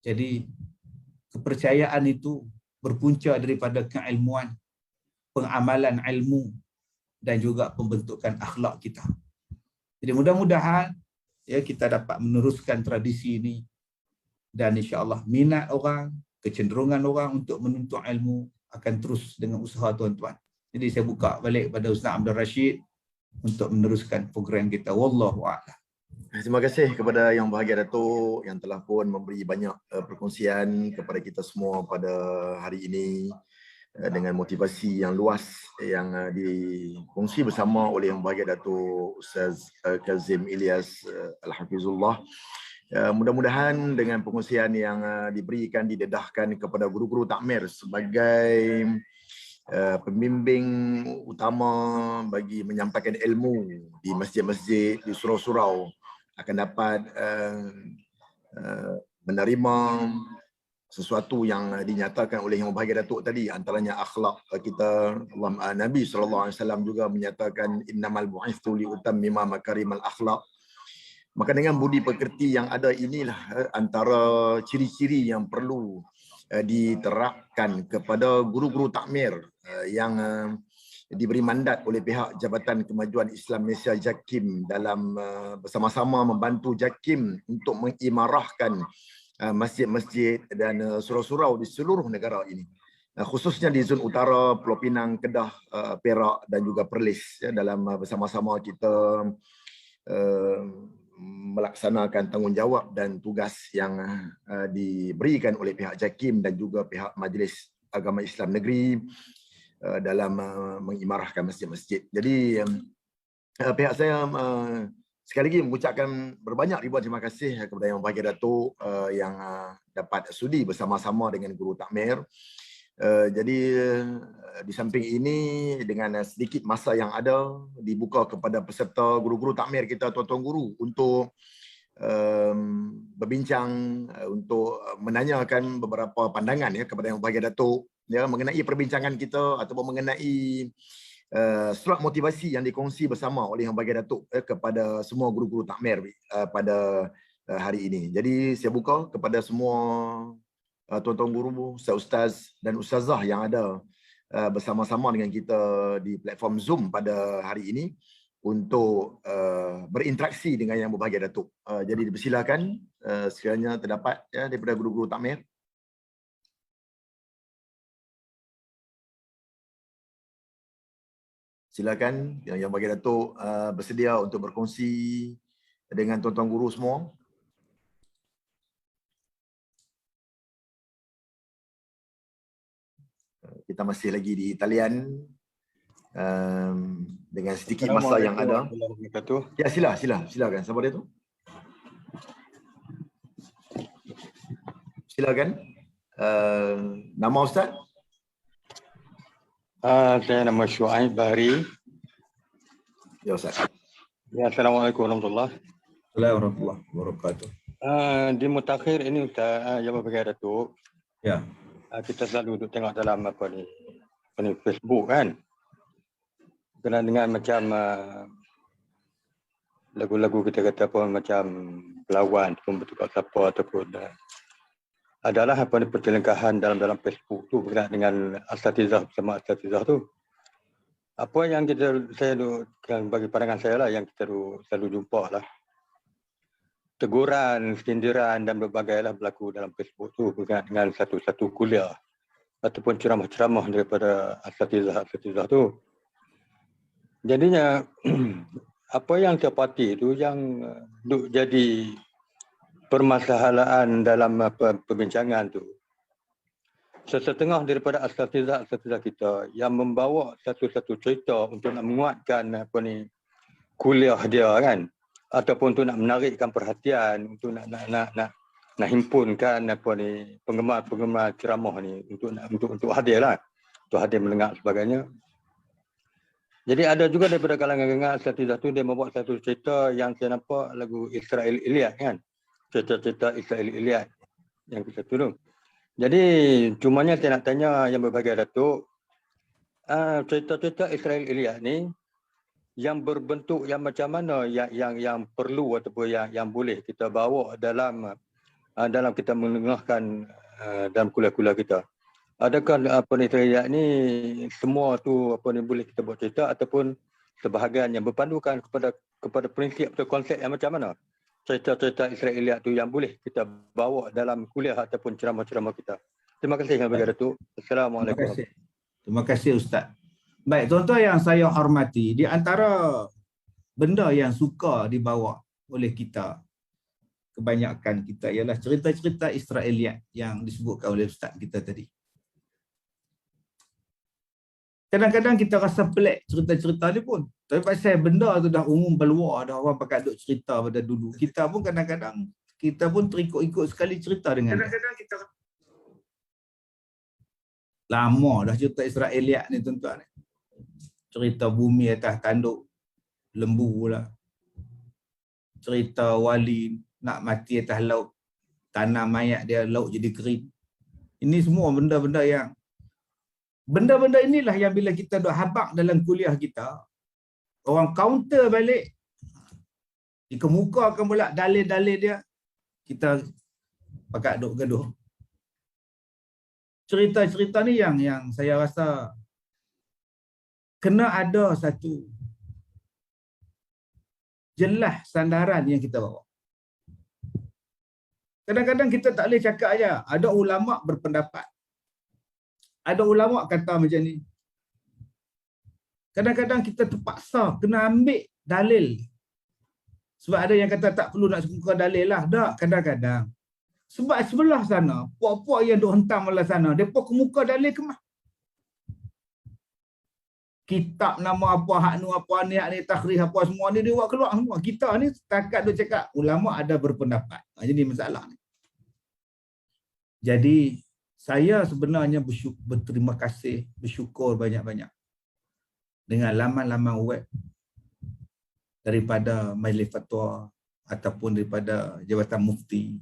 Jadi, kepercayaan itu berpunca daripada keilmuan, pengamalan ilmu, dan juga pembentukan akhlak kita. Jadi mudah-mudahan ya kita dapat meneruskan tradisi ini. Dan insya-Allah minat orang, kecenderungan orang untuk menuntut ilmu akan terus dengan usaha tuan-tuan. Jadi saya buka balik pada Ustaz Abdul Rashid untuk meneruskan program kita. Wallahu a'lam. Terima kasih kepada Yang Berbahagia Datuk yang telah pun memberi banyak perkongsian kepada kita semua pada hari ini dengan motivasi yang luas yang dikongsi bersama oleh Yang Berbahagia Datuk Ustaz Kazim Ilyas Al-Hafizullah. Mudah-mudahan dengan pengungsian yang diberikan, didedahkan kepada guru-guru takmir sebagai pembimbing utama bagi menyampaikan ilmu di masjid-masjid, di surau-surau, akan dapat menerima sesuatu yang dinyatakan oleh Yang Berbahagia Datuk tadi, antaranya akhlak kita. Nabi SAW juga menyatakan innamal bu'ithu liutammima makarimal akhlak. Maka dengan budi pekerti yang ada inilah antara ciri-ciri yang perlu diterapkan kepada guru-guru takmir yang diberi mandat oleh pihak Jabatan Kemajuan Islam Malaysia JAKIM dalam bersama-sama membantu JAKIM untuk mengimarahkan masjid-masjid dan surau-surau di seluruh negara ini. Khususnya di zon utara, Pulau Pinang, Kedah, Perak dan juga Perlis. Dalam bersama-sama kita melaksanakan tanggungjawab dan tugas yang diberikan oleh pihak JAKIM dan juga pihak Majlis Agama Islam Negeri dalam mengimarahkan masjid-masjid. Jadi pihak saya sekali lagi mengucapkan berbanyak ribuan terima kasih kepada Yang Berbahagia Datuk yang dapat sudi bersama-sama dengan guru takmir. Jadi di samping ini dengan sedikit masa yang ada dibuka kepada peserta guru-guru takmir kita, tuan-tuan guru, untuk berbincang, untuk menanyakan beberapa pandangan ya kepada Yang Berbahagia Datuk ya mengenai perbincangan kita ataupun mengenai surat motivasi yang dikongsi bersama oleh Yang Berbahagia Datuk kepada semua guru-guru takmir pada hari ini. Jadi saya buka kepada semua tuan-tuan guru, ustaz dan ustazah yang ada bersama-sama dengan kita di platform Zoom pada hari ini untuk berinteraksi dengan Yang Berbahagia Datuk. Jadi dipersilakan sekiranya terdapat ya daripada guru-guru takmir. Silakan yang bagi Datuk bersedia untuk berkongsi dengan tuan-tuan guru semua. Kita masih lagi di talian dengan sedikit masa yang ada. Ya, silakan. Siapa dia tu? Silakan. Nama Ustaz? Saya nama Syuaib Bahari. Ya, Ustaz. Ya, Assalamualaikum warahmatullahi wabarakatuh. Di mutakhir ini Ustaz, yang bagi Datuk. Ya. Kita selalu duduk tengok dalam apa ni Facebook kan. Kena dengan macam lagu-lagu kita kata apa macam pelawan ataupun bertukar siapa ataupun adalah apa ni pertelingkahan dalam Facebook tu berkenaan dengan asatizah bersama asatizah tu. Apa yang saya bagi pandangan saya lah yang kita selalu jumpa lah. Teguran, sindiran dan berbagai lah berlaku dalam Facebook tu berkenaan dengan satu kuliah ataupun ceramah-ceramah daripada asatizah tu. Jadinya apa yang terpati tu yang duk jadi permasalahan dalam perbincangan tu. Setengah daripada asatizah kita yang membawa satu cerita untuk nak menguatkan apa ni kuliah dia kan, ataupun untuk nak menarikkan perhatian, untuk nak himpunkan apa ni penggemar ceramah ni untuk hadir lah, untuk hadir mendengar sebagainya. Jadi ada juga daripada kalangan asatizah tu dia membuat satu cerita yang saya nampak lagu Israel-Iliad kan, cerita Israel Iliad yang kita tu. Jadi cumanya saya nak tanya yang berbahagia Datuk, cerita Israel Iliad ni yang berbentuk yang macam mana yang perlu ataupun yang boleh kita bawa dalam kita menengahkan dalam kuliah-kuliah kita. Adakah apa ni Iliad ni semua tu apa ni boleh kita buat cerita ataupun sebahagian yang berpandukan kepada prinsip atau konsep yang macam mana? Cerita Israel Iliad tu yang boleh kita bawa dalam kuliah ataupun ceramah-ceramah kita. Terima kasih yang bagi Datuk. Assalamualaikum. Terima kasih Ustaz. Baik, tuan-tuan yang saya hormati, di antara benda yang suka dibawa oleh kita, kebanyakan kita ialah cerita-cerita Israeliat yang disebutkan oleh Ustaz kita tadi. Kadang-kadang kita rasa pelik cerita-cerita ni pun. Tapi pasal benda tu dah umum berluar, dah orang pakai duk cerita pada dulu. Kita pun kadang-kadang, kita pun terikut-ikut sekali cerita dengan kadang-kadang dia. Kita lama dah cerita Israeliat ni tuan-tuan. Cerita bumi atas tanduk lembu lah. Cerita wali nak mati atas laut. Tanah mayat dia, laut jadi kering. Ini semua benda-benda inilah yang bila kita duk habaq dalam kuliah kita, orang counter balik, dikemukakan pula dalil-dalil dia, kita pakai duk gaduh. Cerita-cerita ni yang saya rasa kena ada satu jelas sandaran yang kita bawa. Kadang-kadang kita tak boleh cakap aja. Ada ulama berpendapat. Ada ulama kata macam ni. Kadang-kadang kita terpaksa kena ambil dalil. Sebab ada yang kata tak perlu nak suka dalil lah. Tak, kadang-kadang. Sebab sebelah sana, puak-puak yang duk hentam malah sana, mereka kemuka dalil kemah. Kitab nama apa, hak nu apa, ni, takhrij apa semua ni, dia buat keluar semua. Kita ni setakat duk cakap, ulama ada berpendapat. Jadi masalah ni. Jadi, saya sebenarnya berterima kasih, bersyukur banyak-banyak dengan laman-laman web daripada Majlis Fatwa ataupun daripada Jabatan Mufti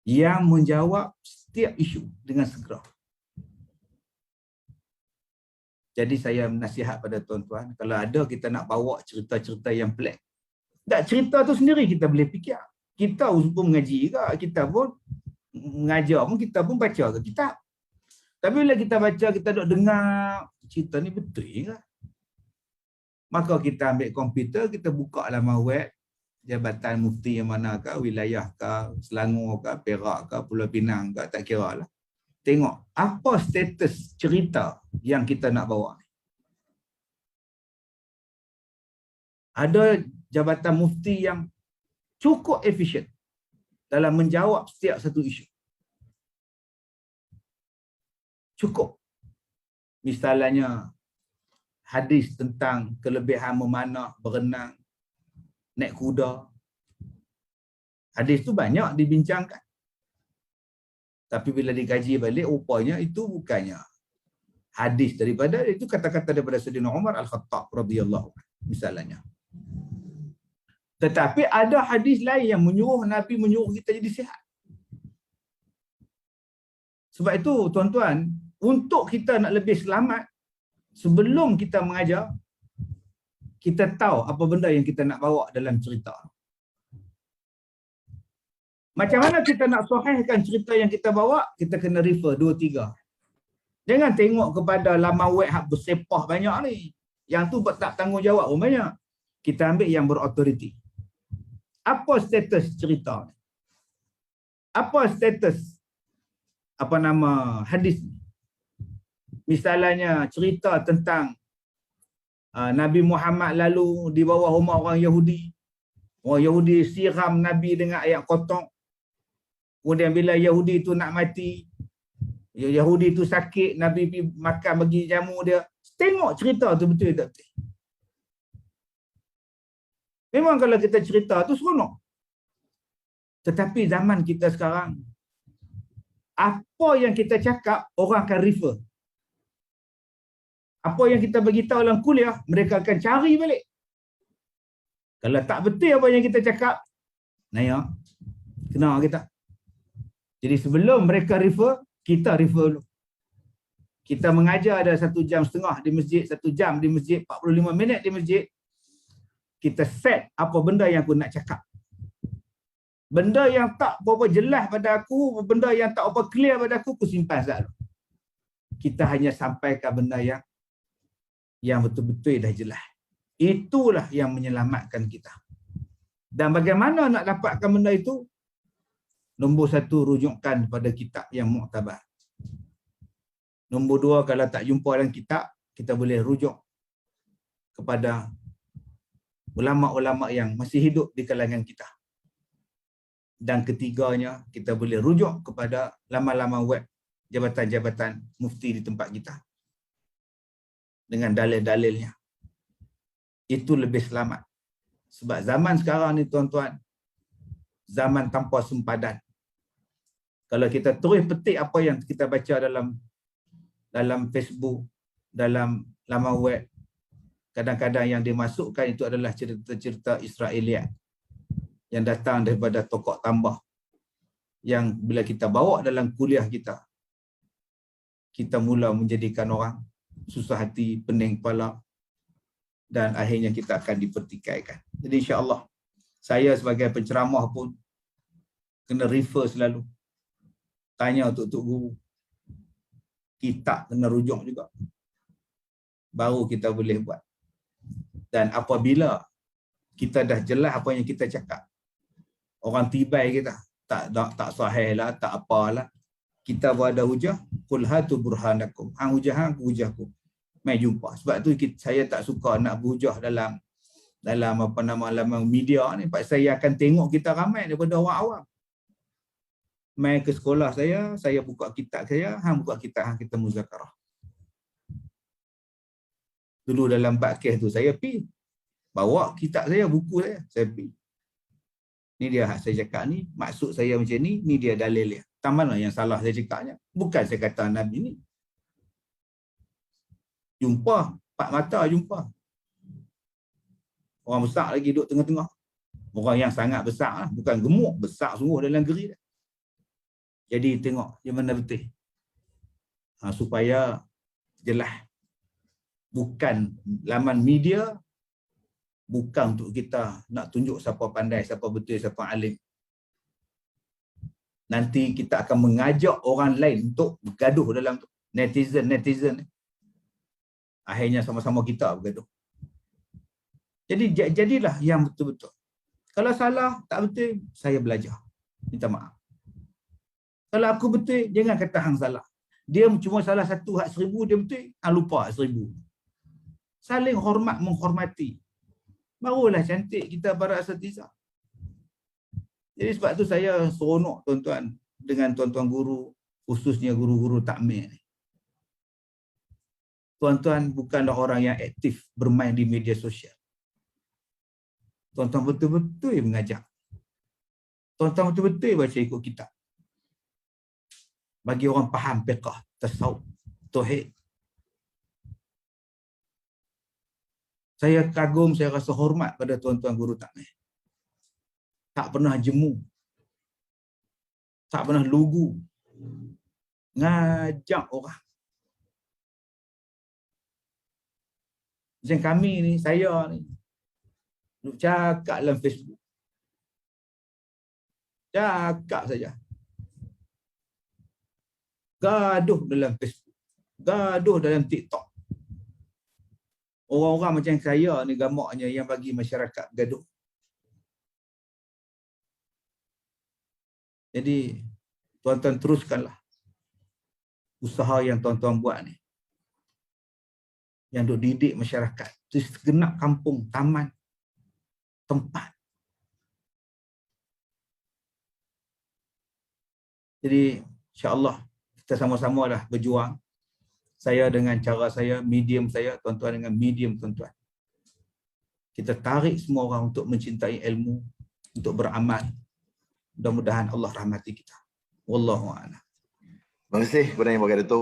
yang menjawab setiap isu dengan segera. Jadi saya nasihat pada tuan-tuan, kalau ada kita nak bawa cerita-cerita yang pelik, tak cerita tu sendiri kita boleh fikir. Kita pun mengaji juga, kita pun mengajar pun, kita pun baca ke kitab. Tapi bila kita baca, kita duk dengar cerita ni betul ke? Maka kita ambil komputer, kita buka laman web Jabatan Mufti yang mana ke, wilayah ke, Selangor ke, Perak ke, Pulau Pinang ke, tak kira lah. Tengok apa status cerita yang kita nak bawa. Ada jabatan mufti yang cukup efisien dalam menjawab setiap satu isu. Cukup. Misalnya hadis tentang kelebihan memanah, berenang, naik kuda. Hadis tu banyak dibincangkan. Tapi bila dikaji balik, rupanya itu bukannya hadis daripada, itu kata-kata daripada Sayyidina Umar Al-Khattab radhiyallahu anhu misalnya. Tetapi ada hadis lain yang Nabi menyuruh kita jadi sihat. Sebab itu tuan-tuan, untuk kita nak lebih selamat, sebelum kita mengajar, kita tahu apa benda yang kita nak bawa dalam cerita. Macam mana kita nak sahihkan cerita yang kita bawa? Kita kena refer 2-3. Jangan tengok kepada laman web hak bersepah banyak ni. Yang tu tak tanggungjawab pun banyak. Kita ambil yang berautoriti. Apa status cerita ni? Apa status hadis ni? Misalnya cerita tentang Nabi Muhammad lalu di bawah rumah orang Yahudi. Orang Yahudi siram Nabi dengan air kotor. Kemudian bila Yahudi tu nak mati, Yahudi tu sakit, Nabi pergi makan bagi jamu dia. Tengok cerita tu betul tak betul. Memang kalau kita cerita tu seronok. Tetapi zaman kita sekarang, apa yang kita cakap, orang akan refer. Apa yang kita beritahu dalam kuliah, mereka akan cari balik. Kalau tak betul apa yang kita cakap, naya, kena kita. Jadi sebelum mereka refer, kita refer dulu. Kita mengajar ada 1 jam setengah di masjid, 1 jam di masjid, 45 minit di masjid. Kita set apa benda yang aku nak cakap. Benda yang tak berapa jelas pada aku, benda yang tak berapa clear pada aku simpan sekali. Kita hanya sampaikan benda yang betul-betul dah jelas. Itulah yang menyelamatkan kita. Dan bagaimana nak dapatkan benda itu? Nombor 1, rujukkan pada kitab yang muktabar. Nombor 2, kalau tak jumpa dalam kitab, kita boleh rujuk kepada ulama-ulama yang masih hidup di kalangan kita. Dan ketiganya, kita boleh rujuk kepada laman-laman web jabatan-jabatan mufti di tempat kita. Dengan dalil-dalilnya. Itu lebih selamat. Sebab zaman sekarang ni tuan-tuan, zaman tanpa sempadan. Kalau kita terus petik apa yang kita baca dalam Facebook, dalam laman web, kadang-kadang yang dimasukkan itu adalah cerita-cerita Israeliat yang datang daripada tokoh tambah, yang bila kita bawa dalam kuliah kita, kita mula menjadikan orang susah hati, pening kepala, dan akhirnya kita akan dipertikaikan. Jadi insya-Allah saya sebagai penceramah pun kena refer selalu. Tanya tok-tok guru. Kitab kena rujuk juga. Baru kita boleh buat. Dan apabila kita dah jelas apa yang kita cakap, orang tibai kita, tak sahih lah, tak apalah, kita berada hujah, qul hatu burhanakum. Hang hujah, aku hujahku. Mai jumpa. Sebab tu saya tak suka nak berhujah dalam laman media ni. Sebab saya akan tengok kita ramai daripada orang awam. Mai ke sekolah saya buka kitab saya, hang buka kitab hang, kita muzakarah. Dulu dalam bab kes tu saya pergi bawa kitab saya, buku saya pergi. Ni dia hak saya cakap ni, maksud saya macam ni, ni dia dalil dia. Tak mana yang salah saya cakapnya. Bukan saya kata Nabi ni. Jumpa, 4 mata jumpa. Orang besar lagi duduk tengah-tengah. Orang yang sangat besar lah, bukan gemuk, besar sungguh dalam geri dia. Jadi tengok yang mana betul. Supaya jelas. Bukan laman media, bukan untuk kita nak tunjuk siapa pandai, siapa betul, siapa alim. Nanti kita akan mengajak orang lain untuk bergaduh dalam tu. Netizen. Akhirnya sama-sama kita bergaduh. Jadi jadilah yang betul-betul. Kalau salah, tak betul, saya belajar. Minta maaf. Kalau aku betul, jangan kata hang salah. Dia cuma salah satu hak 1000, dia betul, hang lupa hak 1000. Saling hormat menghormati. barulah cantik kita para asatidzah. Jadi sebab tu saya seronok tuan-tuan dengan tuan-tuan guru, khususnya guru-guru takmir ni. Tuan-tuan bukanlah orang yang aktif bermain di media sosial. Tuan-tuan betul-betul mengajar. Tuan-tuan betul-betul baca ikut kitab. Bagi orang faham fiqh, tasawuf, tauhid. Saya kagum, saya rasa hormat pada tuan-tuan guru takmir. Tak pernah jemu. Tak pernah lugu. Ngajak orang. Macam kami ni, saya ni, duk cakap dalam Facebook. Cakap saja. Gaduh dalam Facebook. Gaduh dalam TikTok. Orang-orang macam saya ni gamaknya yang bagi masyarakat gaduh. Jadi, tuan-tuan teruskanlah usaha yang tuan-tuan buat ni. Yang duk didik masyarakat. Di segenap kampung, taman, tempat. Jadi, insya-Allah kita sama-sama lah berjuang. Saya dengan cara saya, medium saya, tuan-tuan dengan medium tuan-tuan. Kita tarik semua orang untuk mencintai ilmu, untuk beramal. Mudah-mudahan Allah rahmati kita. Wallahu a'lam. Terima kasih kepada Yang Berkata Datuk.